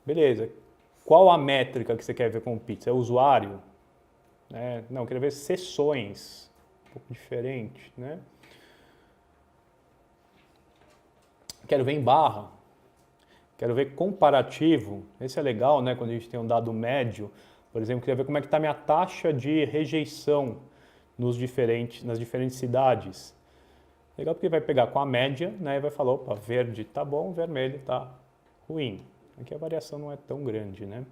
Beleza. Qual a métrica que você quer ver com pizza? É o usuário? né? Não, eu queria ver seções, um pouco diferente, né? Quero ver em barra, quero ver comparativo, esse é legal, né? Quando a gente tem um dado médio, por exemplo, queria ver como é que está a minha taxa de rejeição nas diferentes cidades. Legal porque vai pegar com a média, né, e vai falar, opa, verde tá bom, vermelho tá ruim. Aqui a variação não é tão grande, né?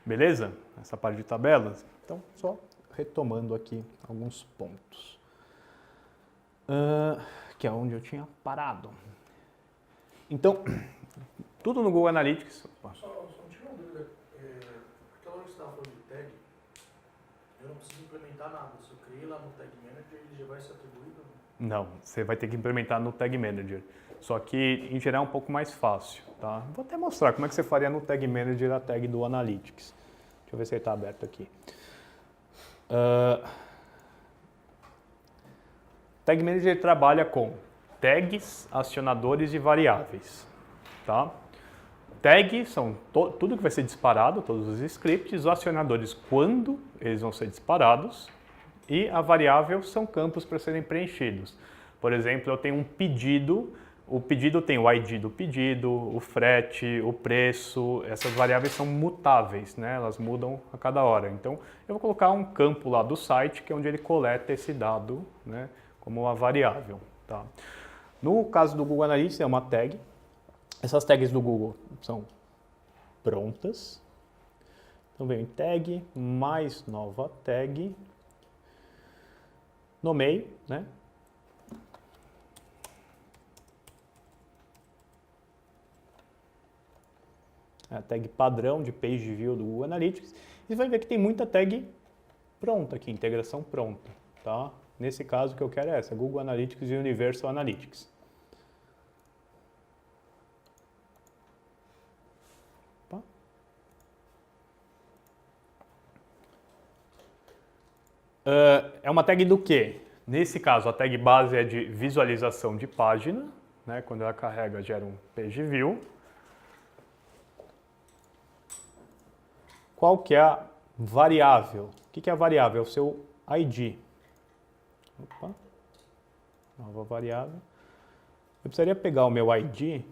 Beleza? Essa parte de tabelas. Então, só retomando aqui alguns pontos. Que é onde eu tinha parado. Então, tudo no Google Analytics. Só tinha uma dúvida. Aquela hora que você estava falando de tag, eu não preciso implementar nada. Se eu criei lá no Tag Manager, ele já vai ser atribuído? Não, você vai ter que implementar no Tag Manager. Só que, em geral, é um pouco mais fácil, tá? Vou até mostrar como é que você faria no Tag Manager a tag do Analytics. Deixa eu ver se ele está aberto aqui. Tag Manager trabalha com tags, acionadores e variáveis, tá? Tags são tudo que vai ser disparado, todos os scripts, os acionadores quando eles vão ser disparados e a variável são campos para serem preenchidos. Por exemplo, eu tenho um pedido, o pedido tem o ID do pedido, o frete, o preço, essas variáveis são mutáveis, né? Elas mudam a cada hora. Então, eu vou colocar um campo lá do site, que é onde ele coleta esse dado, né, como uma variável, tá? No caso do Google Analytics, é uma tag. Essas tags do Google são prontas. Então, vem tag, mais nova tag, nomeio, né? A tag padrão de page view do Google Analytics. E você vai ver que tem muita tag pronta aqui, integração pronta, tá? Nesse caso, o que eu quero é essa, Google Analytics e Universal Analytics. Opa. É uma tag do quê? Nesse caso, a tag base é de visualização de página, né? Quando ela carrega, gera um page view. Qual que é a variável? O que é a variável? É o seu ID. Opa, nova variável. Eu precisaria pegar o meu ID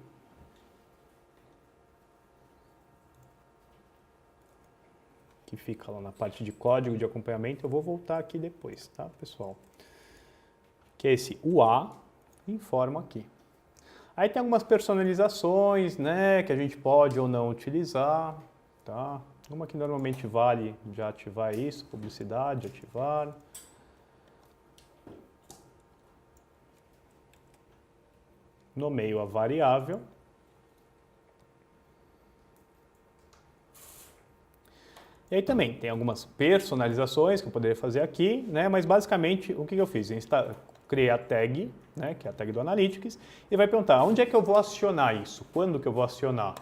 que fica lá na parte de código de acompanhamento. Eu vou voltar aqui depois, tá, pessoal? Que é esse UA, informa aqui. Aí tem algumas personalizações, né, que a gente pode ou não utilizar, tá? Uma que normalmente vale já ativar isso, publicidade, ativar. Nomeio a variável. E aí também tem algumas personalizações que eu poderia fazer aqui, né? Mas basicamente o que eu fiz? Eu criei a tag, né? Que é a tag do Analytics, e vai perguntar onde é que eu vou acionar isso? Quando que eu vou acionar?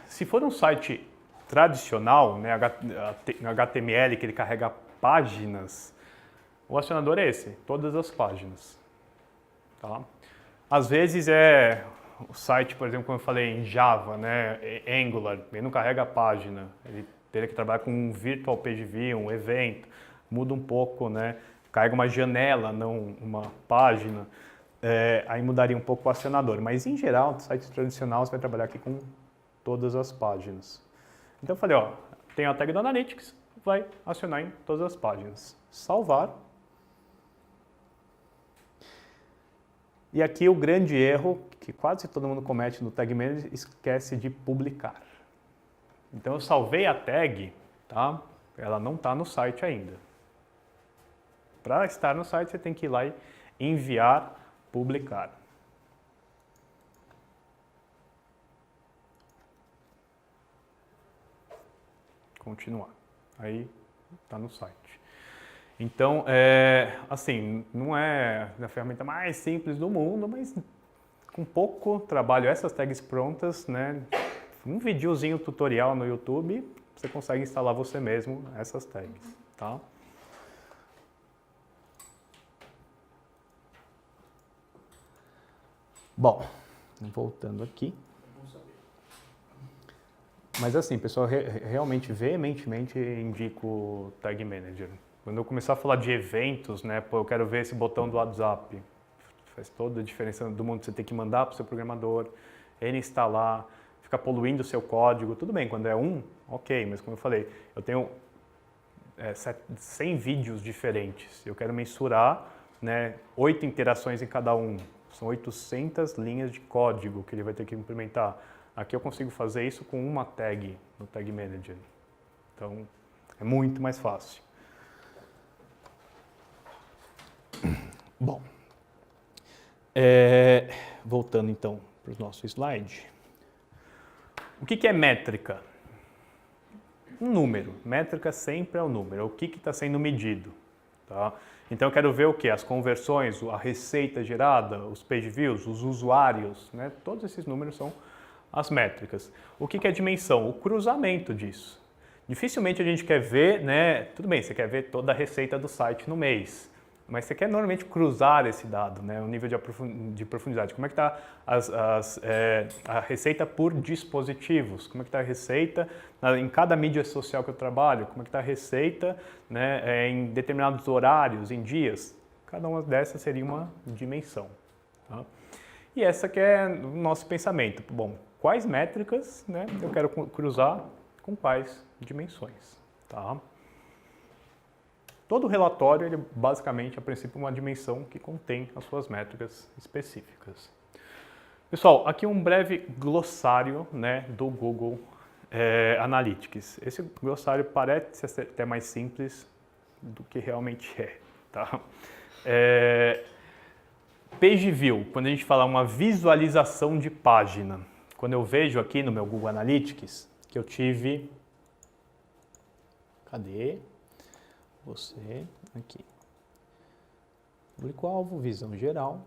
Se for um site tradicional, né, HTML, que ele carrega páginas, o acionador é esse, todas as páginas. Tá? Às vezes é o site, por exemplo, como eu falei, em Java, né, Angular, ele não carrega página, ele teria que trabalhar com um Virtual Page View, um evento, muda um pouco, né, carrega uma janela, não uma página, aí mudaria um pouco o acionador. Mas em geral, no site tradicional, você vai trabalhar aqui com todas as páginas. Então eu falei, ó, tem a tag do Analytics, vai acionar em todas as páginas. Salvar. E aqui o grande erro que quase todo mundo comete no Tag Manager, esquece de publicar. Então eu salvei a tag, tá? Ela não está no site ainda. Para estar no site, você tem que ir lá e enviar, publicar. Continuar. Aí está no site. Então, assim, não é a ferramenta mais simples do mundo, mas com pouco trabalho, essas tags prontas, né? Um videozinho tutorial no YouTube, você consegue instalar você mesmo essas tags, tá? Bom, voltando aqui. Mas assim, pessoal, realmente, veementemente indico o Tag Manager. Quando eu começar a falar de eventos, né, pô, eu quero ver esse botão do WhatsApp. Faz toda a diferença do mundo. Você tem que mandar para o seu programador, ele instalar, ficar poluindo o seu código. Tudo bem, quando é ok, mas como eu falei, eu tenho 100 vídeos diferentes. Eu quero mensurar, né, 8 interações em cada um. São 800 linhas de código que ele vai ter que implementar. Aqui eu consigo fazer isso com uma tag no Tag Manager. Então, é muito mais fácil. Bom, voltando então para o nosso slide. O que é métrica? Um número. Métrica sempre é um número. O que está sendo medido? Tá? Então eu quero ver o que? As conversões, a receita gerada, os page views, os usuários. Né? Todos esses números são as métricas. O que é dimensão? O cruzamento disso. Dificilmente a gente quer ver, né? Tudo bem, você quer ver toda a receita do site no mês. Mas você quer normalmente cruzar esse dado, né? O nível de profundidade. Como é que está a receita por dispositivos? Como é que está a receita em cada mídia social que eu trabalho? Como é que está a receita, né, em determinados horários, em dias? Cada uma dessas seria uma dimensão. Tá? E essa que é o nosso pensamento. Bom, quais métricas, né, eu quero cruzar com quais dimensões? Tá? Todo relatório, ele basicamente, a princípio, é uma dimensão que contém as suas métricas específicas. Pessoal, aqui um breve glossário, né, do Google Analytics. Esse glossário parece ser até mais simples do que realmente é. Tá? Page View, quando a gente fala uma visualização de página. Quando eu vejo aqui no meu Google Analytics que eu tive... Cadê? Você, aqui. Público-alvo, visão geral.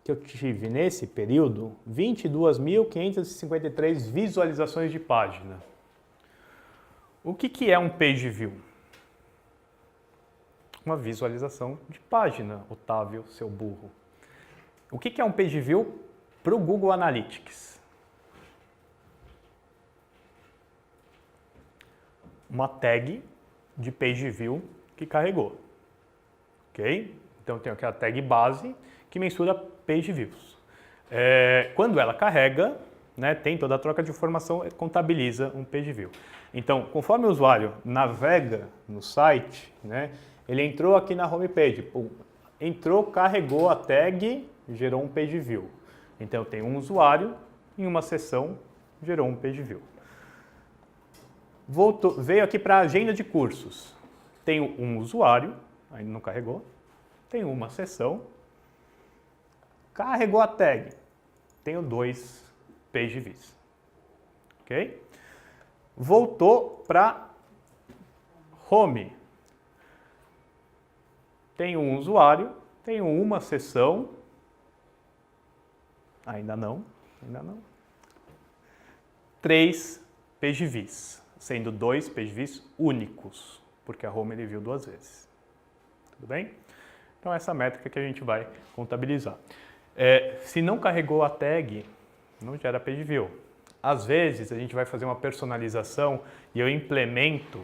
Que eu tive nesse período 22.553 visualizações de página. O que é um page view? Uma visualização de página, Otávio, seu burro. O que é um page view para o Google Analytics? Uma tag de page view que carregou, ok? Então tem aquela tag base que mensura page views. Quando ela carrega, né, tem toda a troca de informação, contabiliza um page view. Então, conforme o usuário navega no site, né, ele entrou aqui na homepage, entrou, carregou a tag, gerou um page view. Então tem um usuário em uma seção, gerou um page view. Veio aqui para a agenda de cursos. Tenho um usuário, ainda não carregou. Tenho uma seção. Carregou a tag. Tenho 2 page views. Ok? Voltou para home. Tenho um usuário, tenho uma seção. Ainda não. 3 page views. Sendo 2 page views únicos, porque a home ele viu 2 vezes. Tudo bem? Então essa métrica que a gente vai contabilizar. Se não carregou a tag, não gera page view. Às vezes a gente vai fazer uma personalização e eu implemento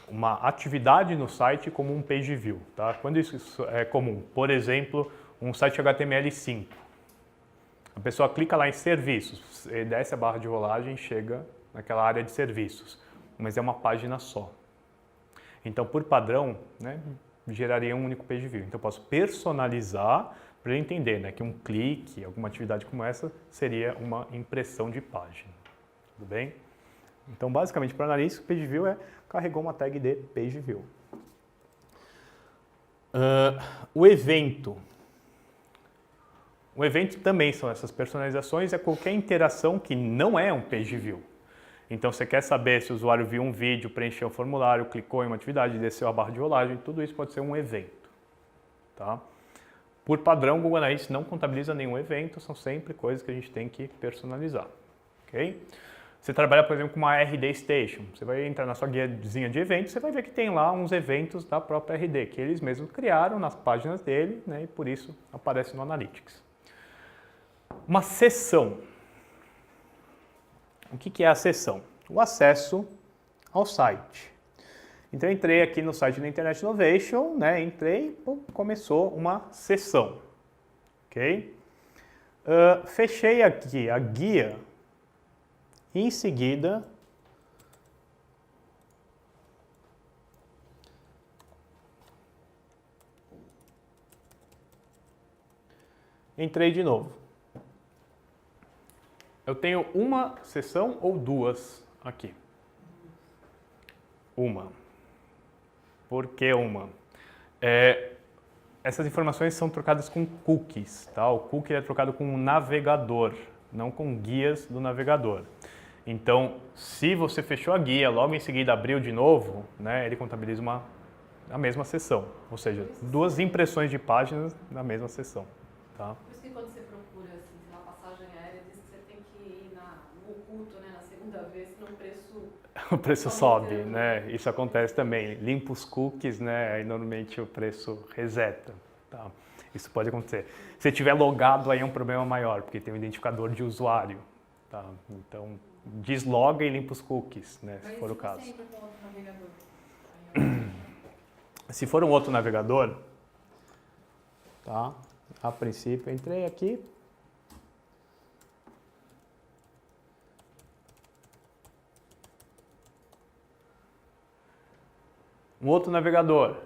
uma atividade no site como um page view. Tá? Quando isso é comum, por exemplo, um site HTML5. A pessoa clica lá em serviços, desce a barra de rolagem e chega naquela área de serviços, mas é uma página só. Então, por padrão, né, geraria um único page view. Então, eu posso personalizar para ele entender, né, que um clique, alguma atividade como essa, seria uma impressão de página. Tudo bem? Então, basicamente, para analista, o page view carregou uma tag de page view. O evento. O evento também são essas personalizações, é qualquer interação que não é um page view. Então, você quer saber se o usuário viu um vídeo, preencheu um formulário, clicou em uma atividade, desceu a barra de rolagem, tudo isso pode ser um evento. Tá? Por padrão, o Google Analytics não contabiliza nenhum evento, são sempre coisas que a gente tem que personalizar. Okay? Você trabalha, por exemplo, com uma RD Station, você vai entrar na sua guiazinha de eventos, você vai ver que tem lá uns eventos da própria RD, que eles mesmos criaram nas páginas dele, né, e por isso aparece no Analytics. Uma sessão. O que é a sessão? O acesso ao site. Então, eu entrei aqui no site da Internet Innovation, né? Entrei, começou uma sessão, ok? Fechei aqui a guia e, em seguida, entrei de novo. Eu tenho uma sessão ou duas aqui? Uma. Por que uma? Essas informações são trocadas com cookies, tá? O cookie é trocado com o navegador, não com guias do navegador. Então, se você fechou a guia, logo em seguida abriu de novo, né, ele contabiliza a mesma sessão, ou seja, duas impressões de páginas na mesma sessão, tá? Por isso que quando você procura, assim, sei lá, passagem aérea, diz que você tem que ir no oculto, né, na segunda vez, senão o preço... O preço sobe, né? Isso acontece também. Limpa os cookies, né? Aí normalmente o preço reseta, tá? Isso pode acontecer. Se tiver logado, aí é um problema maior, porque tem um identificador de usuário, tá? Então, desloga e limpa os cookies, né? Se for o caso. Sempre com outro navegador. Se for um outro navegador, tá? A princípio, entrei aqui. Um outro navegador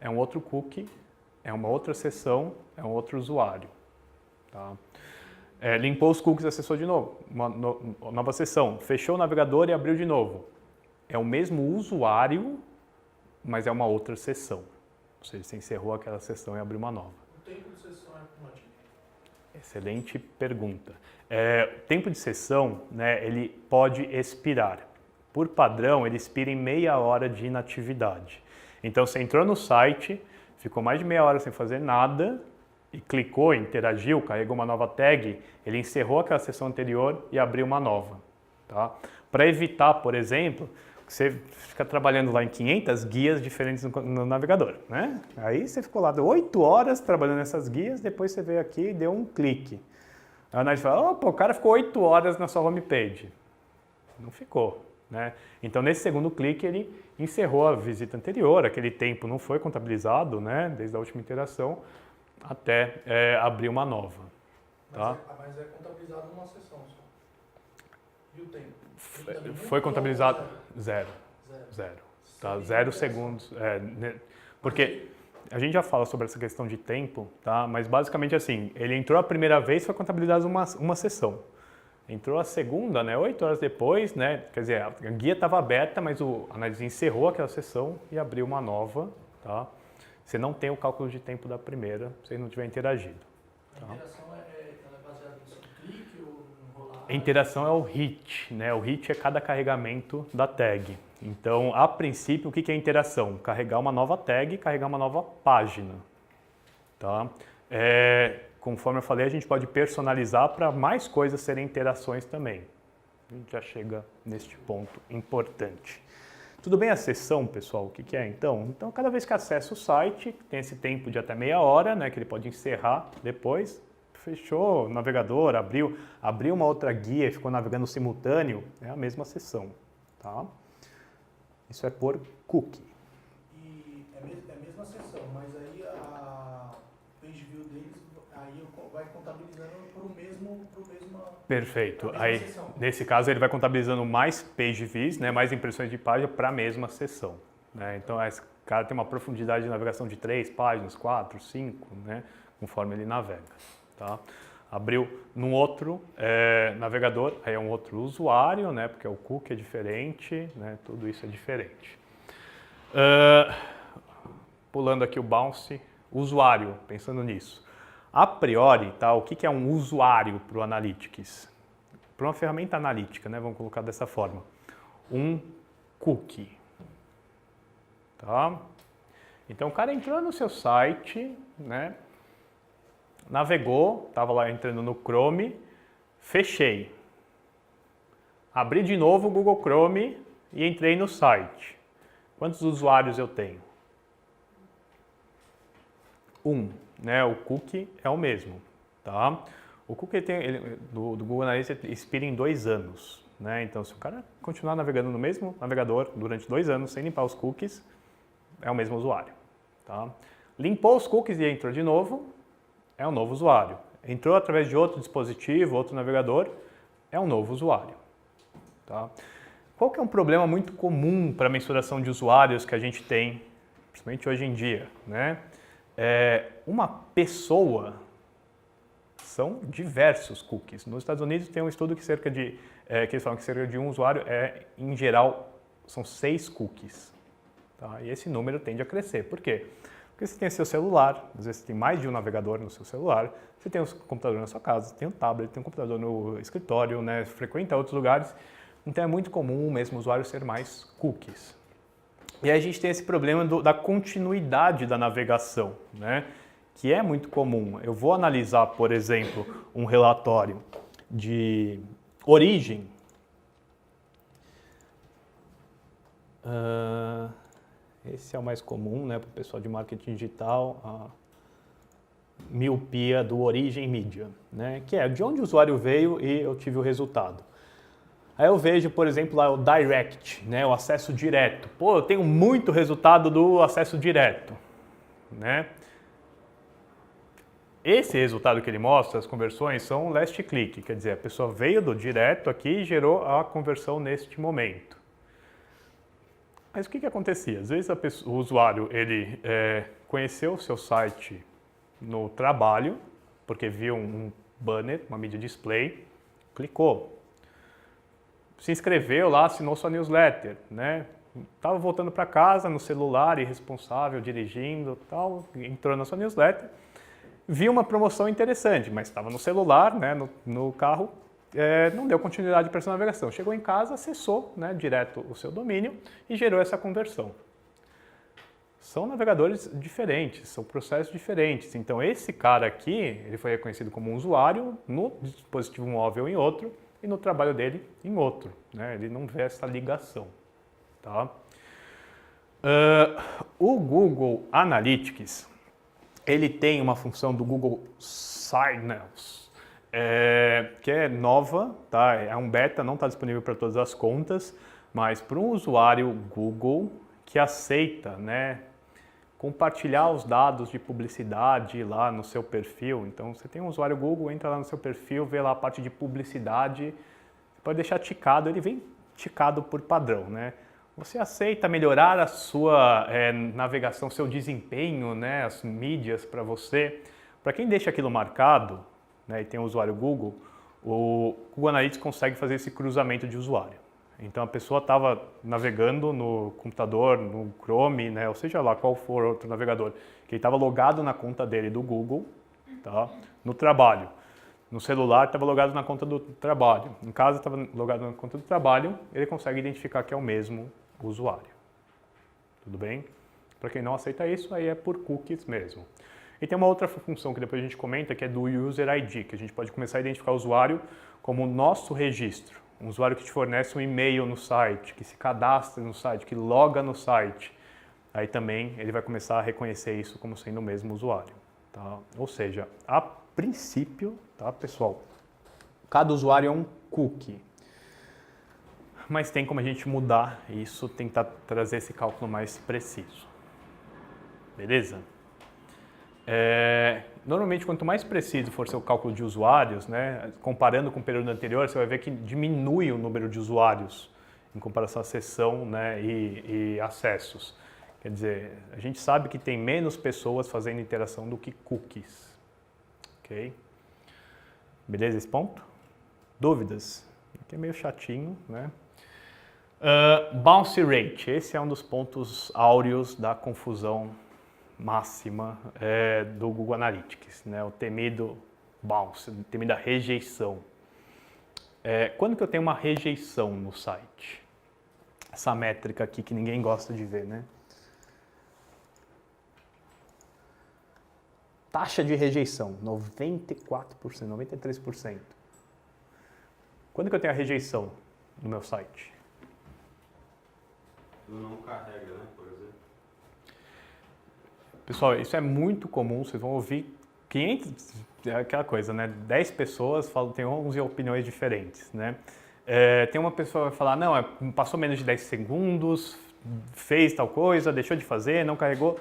é um outro cookie, é uma outra sessão, é um outro usuário. Tá? Limpou os cookies, acessou de novo, uma nova sessão. Fechou o navegador e abriu de novo. É o mesmo usuário, mas é uma outra sessão. Ou seja, você encerrou aquela sessão e abriu uma nova. O tempo de sessão é quanto? Excelente pergunta. Tempo de sessão, né, ele pode expirar. Por padrão, ele expira em meia hora de inatividade. Então, você entrou no site, ficou mais de meia hora sem fazer nada, e clicou, interagiu, carregou uma nova tag, ele encerrou aquela sessão anterior e abriu uma nova. Tá? Para evitar, por exemplo, que você fica trabalhando lá em 500 guias diferentes no navegador. Né? Aí você ficou lá 8 horas trabalhando nessas guias, depois você veio aqui e deu um clique. A análise fala, opa, o cara ficou 8 horas na sua homepage. Não ficou. Né? Então, nesse segundo clique, ele encerrou a visita anterior, aquele tempo não foi contabilizado, né, desde a última interação, até abrir uma nova. Tá? Mas é contabilizado uma sessão só. E o tempo? Foi contabilizado zero. Tá? 0 segundos. Porque a gente já fala sobre essa questão de tempo, tá? Mas basicamente assim, ele entrou a primeira vez, foi contabilizado uma sessão. Entrou a segunda, né, 8 horas depois, né, quer dizer, a guia estava aberta, mas a análise encerrou aquela sessão e abriu uma nova, tá? Você não tem o cálculo de tempo da primeira, se não tiver interagido. Tá? A interação ela é baseada em clique ou enrolar? A interação é o hit, né, o hit é cada carregamento da tag. Então, a princípio, o que é interação? Carregar uma nova tag, carregar uma nova página, tá? Conforme eu falei, a gente pode personalizar para mais coisas serem interações também. A gente já chega neste ponto importante. Tudo bem a sessão, pessoal? O que é então? Então, cada vez que acessa o site, tem esse tempo de até meia hora, né, que ele pode encerrar depois. Fechou o navegador, abriu uma outra guia e ficou navegando simultâneo, é a mesma sessão. Tá? Isso é por cookie. E é a mesma sessão, mas aí a page view deles vai contabilizando para o mesmo Perfeito. Aí, nesse caso, ele vai contabilizando mais page views, né, mais impressões de página para a mesma sessão. Né? Então, esse cara tem uma profundidade de navegação de 3 páginas, 4, 5, né, conforme ele navega. Tá? Abriu num outro navegador, aí é um outro usuário, né, porque o cookie é diferente, né, tudo isso é diferente. Pulando aqui o bounce, usuário, pensando nisso. A priori, tá, o que é um usuário para o Analytics? Para uma ferramenta analítica, né, vamos colocar dessa forma. Um cookie. Tá? Então, o cara entrou no seu site, né, navegou, estava lá entrando no Chrome, fechei. Abri de novo o Google Chrome e entrei no site. Quantos usuários eu tenho? 1. Né, o cookie é o mesmo. Tá? O cookie do Google Analytics expira em 2 anos. Né? Então, se o cara continuar navegando no mesmo navegador durante 2 anos sem limpar os cookies, é o mesmo usuário. Tá? Limpou os cookies e entrou de novo, é um novo usuário. Entrou através de outro dispositivo, outro navegador, é um novo usuário. Tá? Qual que é um problema muito comum para a mensuração de usuários que a gente tem, principalmente hoje em dia? Né? Uma pessoa são diversos cookies. Nos Estados Unidos tem um estudo que que eles falam que cerca de um usuário em geral, são 6 cookies. Tá? E esse número tende a crescer. Por quê? Porque você tem seu celular, às vezes você tem mais de um navegador no seu celular, você tem um computador na sua casa, você tem um tablet, tem um computador no escritório, né? Frequenta outros lugares. Então é muito comum o mesmo usuário ser mais cookies. E aí a gente tem esse problema da continuidade da navegação, né? Que é muito comum. Eu vou analisar, por exemplo, um relatório de origem. Esse é o mais comum, né, para o pessoal de marketing digital, a miopia do origem mídia, né, que é de onde o usuário veio e eu tive o resultado. Aí eu vejo, por exemplo, lá o direct, né, o acesso direto. Pô, eu tenho muito resultado do acesso direto, né? Esse resultado que ele mostra, as conversões, são last click, quer dizer, a pessoa veio do direto aqui e gerou a conversão neste momento. Mas o que acontecia? Às vezes o usuário ele conheceu o seu site no trabalho, porque viu um banner, uma mídia display, clicou. Se inscreveu lá, assinou sua newsletter, né? Estava voltando para casa no celular, irresponsável, dirigindo, tal, entrou na sua newsletter, viu uma promoção interessante, mas estava no celular, né, no carro, não deu continuidade para essa navegação. Chegou em casa, acessou, né, direto o seu domínio e gerou essa conversão. São navegadores diferentes, são processos diferentes. Então esse cara aqui, ele foi reconhecido como um usuário no dispositivo móvel em outro e no trabalho dele em outro, né? Ele não vê essa ligação. Tá? O Google Analytics, ele tem uma função do Google Signals, que é nova, tá? É um beta, não está disponível para todas as contas, mas para um usuário Google que aceita, né, compartilhar os dados de publicidade lá no seu perfil. Então, você tem um usuário Google, entra lá no seu perfil, vê lá a parte de publicidade, pode deixar ticado, ele vem ticado por padrão, né? Você aceita melhorar a sua navegação, seu desempenho, né, as mídias para você. Para quem deixa aquilo marcado, né, e tem um usuário Google, o Google Analytics consegue fazer esse cruzamento de usuário. Então a pessoa estava navegando no computador, no Chrome, né, ou seja lá qual for outro navegador, que ele estava logado na conta dele do Google, tá, no trabalho. No celular estava logado na conta do trabalho. Em casa estava logado na conta do trabalho, ele consegue identificar que é o mesmo usuário. Tudo bem? Para quem não aceita isso, aí é por cookies mesmo. E tem uma outra função que depois a gente comenta, que é do User ID, que a gente pode começar a identificar o usuário como o nosso registro. Um usuário que te fornece um e-mail no site, que se cadastra no site, que loga no site. Aí também ele vai começar a reconhecer isso como sendo o mesmo usuário. Tá? Ou seja, a princípio, tá, pessoal, cada usuário é um cookie. Mas tem como a gente mudar isso, tentar trazer esse cálculo mais preciso. Beleza? Normalmente, quanto mais preciso for seu cálculo de usuários, né, comparando com o período anterior, você vai ver que diminui o número de usuários em comparação à sessão, né, e acessos. Quer dizer, a gente sabe que tem menos pessoas fazendo interação do que cookies. Ok? Beleza esse ponto? Dúvidas? Aqui é meio chatinho, né? Bounce rate, esse é um dos pontos áureos da confusão máxima do Google Analytics, né? O temido bounce, a temida rejeição. Quando que eu tenho uma rejeição no site? Essa métrica aqui que ninguém gosta de ver, né? Taxa de rejeição, 94%, 93%. Quando que eu tenho a rejeição no meu site? Não carrega, né, por exemplo? Pessoal, isso é muito comum, vocês vão ouvir 500, é aquela coisa, né? 10 pessoas falam, tem 11 opiniões diferentes, né? Tem uma pessoa que vai falar, não, passou menos de 10 segundos, fez tal coisa, deixou de fazer, não carregou.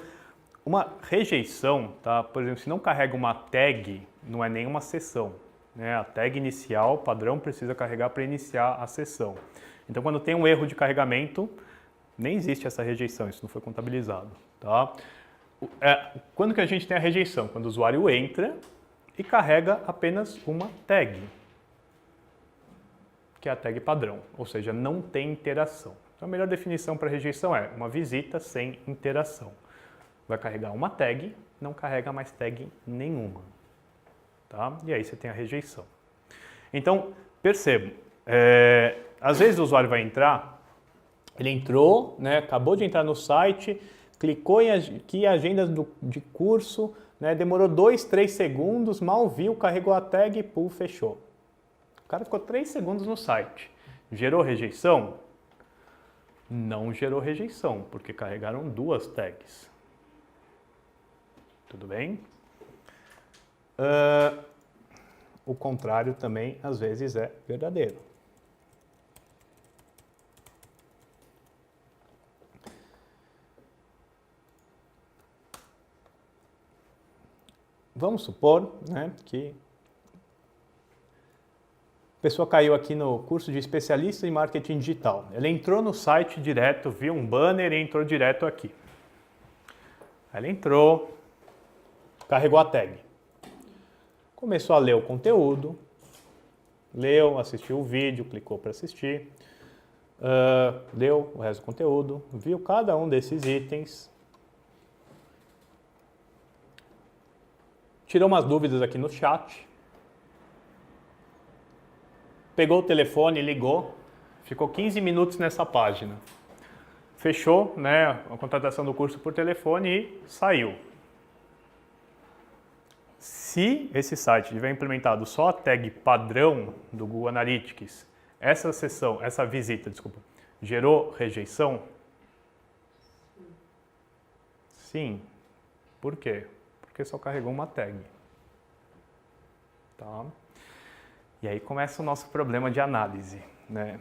Uma rejeição, tá? Por exemplo, se não carrega uma tag, não é nenhuma sessão, né? A tag inicial, padrão, precisa carregar para iniciar a sessão. Então, quando tem um erro de carregamento, nem existe essa rejeição, isso não foi contabilizado, tá? Quando que a gente tem a rejeição? Quando o usuário entra e carrega apenas uma tag, que é a tag padrão, ou seja, não tem interação. Então, a melhor definição para rejeição é uma visita sem interação. Vai carregar uma tag, não carrega mais tag nenhuma, tá? E aí você tem a rejeição. Então, percebam, às vezes o usuário vai entrar, ele entrou, né, acabou de entrar no site, clicou aqui em agendas de curso, né, demorou 2, 3 segundos, mal viu, carregou a tag, pum, fechou. O cara ficou 3 segundos no site. Gerou rejeição? Não gerou rejeição, porque carregaram 2 tags. Tudo bem? O contrário também, às vezes, é verdadeiro. Vamos supor, né, que a pessoa caiu aqui no curso de especialista em marketing digital. Ele entrou no site direto, viu um banner e entrou direto aqui. Aí ele entrou, carregou a tag. Começou a ler o conteúdo, leu, assistiu o vídeo, clicou para assistir, leu o resto do conteúdo, viu cada um desses itens, tirou umas dúvidas aqui no chat, pegou o telefone, ligou, ficou 15 minutos nessa página. Fechou, né, a contratação do curso por telefone e saiu. Se esse site tiver implementado só a tag padrão do Google Analytics, essa visita, gerou rejeição? Sim. Por quê? Porque só carregou uma tag. Tá? E aí começa o nosso problema de análise, né?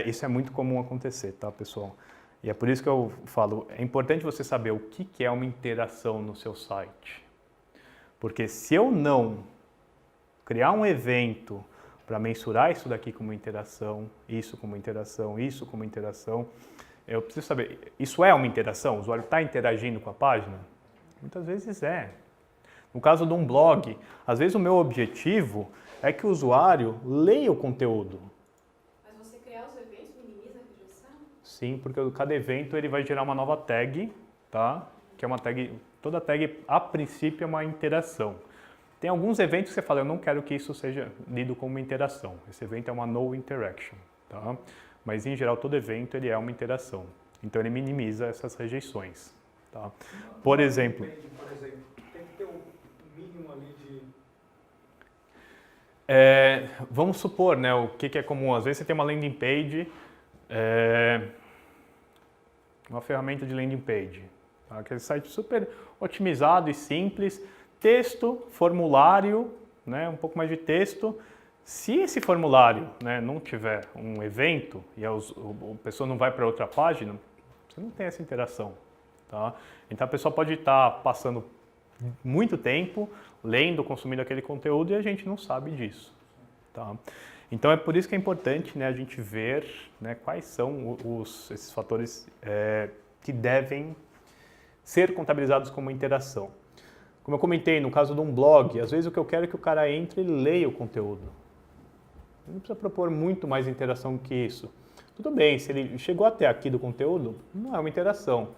Isso é muito comum acontecer, tá, pessoal? E é por isso que eu falo, é importante você saber o que é uma interação no seu site. Porque se eu não criar um evento para mensurar isso daqui como interação, isso como interação, isso como interação, eu preciso saber, isso é uma interação? O usuário está interagindo com a página? Muitas vezes é. No caso de um blog, às vezes o meu objetivo é que o usuário leia o conteúdo. Mas você criar os eventos minimiza a rejeição? Sim, porque cada evento ele vai gerar uma nova tag, tá? Que é uma tag, toda tag a princípio é uma interação. Tem alguns eventos que você fala, eu não quero que isso seja lido como uma interação. Esse evento é uma no interaction, tá? Mas em geral todo evento ele é uma interação. Então ele minimiza essas rejeições, tá? Por exemplo, tem que ter um mínimo ali de... vamos supor, né, o que é comum. Às vezes você tem uma landing page, uma ferramenta de landing page, tá? Aquele site super otimizado e simples, texto, formulário, né, um pouco mais de texto. Se esse formulário, né, não tiver um evento e a pessoa não vai para outra página, você não tem essa interação, tá? Então a pessoa pode estar passando muito tempo lendo, consumindo aquele conteúdo e a gente não sabe disso, tá? Então é por isso que é importante, né, a gente ver, né, quais são esses fatores que devem ser contabilizados como interação. Como eu comentei, no caso de um blog, às vezes o que eu quero é que o cara entre e leia o conteúdo. Não precisa propor muito mais interação que isso. Tudo bem, se ele chegou até aqui do conteúdo, não é uma interação.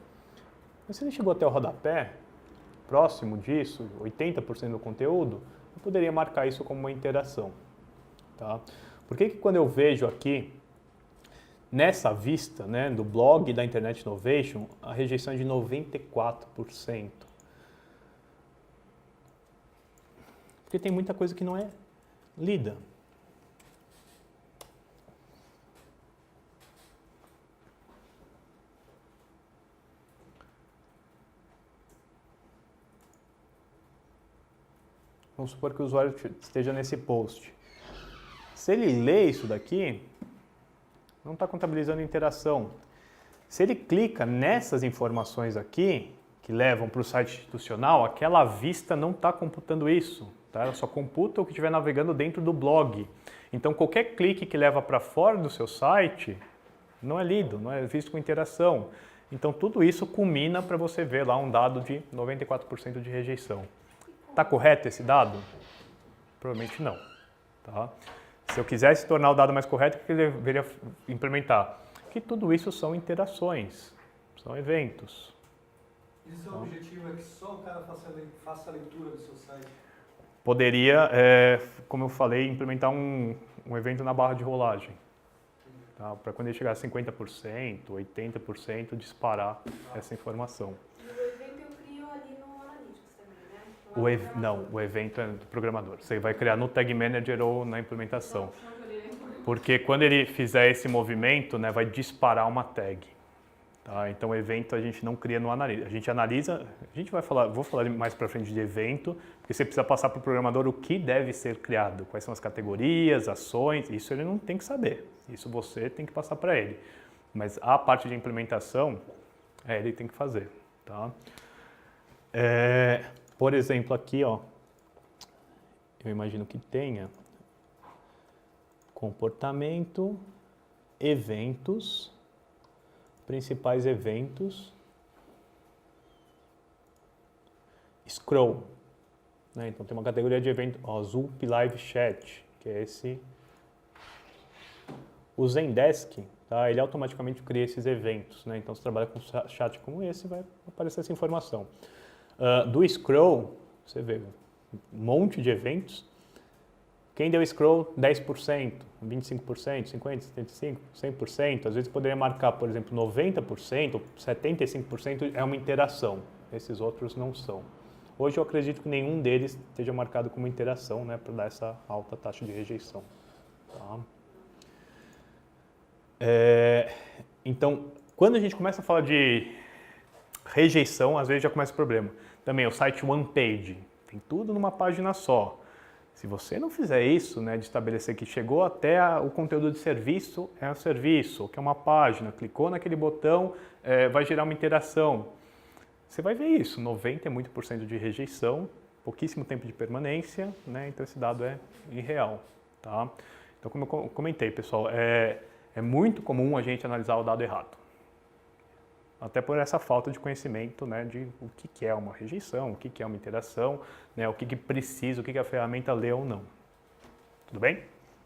Mas se ele chegou até o rodapé, próximo disso, 80% do conteúdo, eu poderia marcar isso como uma interação. Tá? Por que quando eu vejo aqui, nessa vista, né, do blog da Internet Innovation, a rejeição é de 94%? Porque tem muita coisa que não é lida. vamos supor que o usuário esteja nesse post. Se ele lê isso daqui, não está contabilizando interação. Se ele clica nessas informações aqui, que levam para o site institucional, aquela vista não está computando isso. Tá? Ela só computa o que estiver navegando dentro do blog. Então, qualquer clique que leva para fora do seu site não é lido, não é visto com interação. Então, tudo isso culmina para você ver lá um dado de 94% de rejeição. Está correto esse dado? Provavelmente não. Tá? Se eu quisesse tornar o dado mais correto, o que eu deveria implementar? Que tudo isso são interações, são eventos. E o seu objetivo é que só o cara faça a leitura do seu site? Poderia, como eu falei, implementar um evento na barra de rolagem. Tá? Para quando ele chegar a 50%, 80%, disparar essa informação. E o evento eu crio ali no Analytics também, né? Não, o evento é do programador. Você vai criar no Tag Manager ou na implementação. Porque quando ele fizer esse movimento, né, vai disparar uma tag. Tá? Então, o evento a gente não cria no Analytics. A gente analisa, vou falar mais para frente de evento, porque você precisa passar para o programador o que deve ser criado, quais são as categorias, ações, isso ele não tem que saber. Isso você tem que passar para ele. Mas a parte de implementação, ele tem que fazer. Tá? Por exemplo, aqui, ó, eu imagino que tenha comportamento, eventos, principais eventos, scroll. Né? Então tem uma categoria de evento, ó, Zulp Live Chat, que é esse. O Zendesk, tá? Ele automaticamente cria esses eventos. Né? Então, se trabalha com chat como esse, vai aparecer essa informação. Do scroll, você vê um monte de eventos. Quem deu scroll? 10%, 25%, 50%, 75%, 100%. Às vezes poderia marcar, por exemplo, 90%, 75% é uma interação. Esses outros não são. Hoje eu acredito que nenhum deles esteja marcado como interação, né, para dar essa alta taxa de rejeição. Tá? Então, quando a gente começa a falar de rejeição, às vezes já começa o problema. Também o site one page, tem tudo numa página só. Se você não fizer isso, né, de estabelecer que chegou até o conteúdo de serviço, é um serviço, que é uma página, clicou naquele botão, vai gerar uma interação. Você vai ver isso, 90% é muito por cento de rejeição, pouquíssimo tempo de permanência, né, então esse dado é irreal. Tá? Então, como eu comentei, pessoal, é muito comum a gente analisar o dado errado. Até por essa falta de conhecimento, né, de o que é uma rejeição, o que é uma interação, né, o que precisa, o que a ferramenta lê ou não. Tudo bem?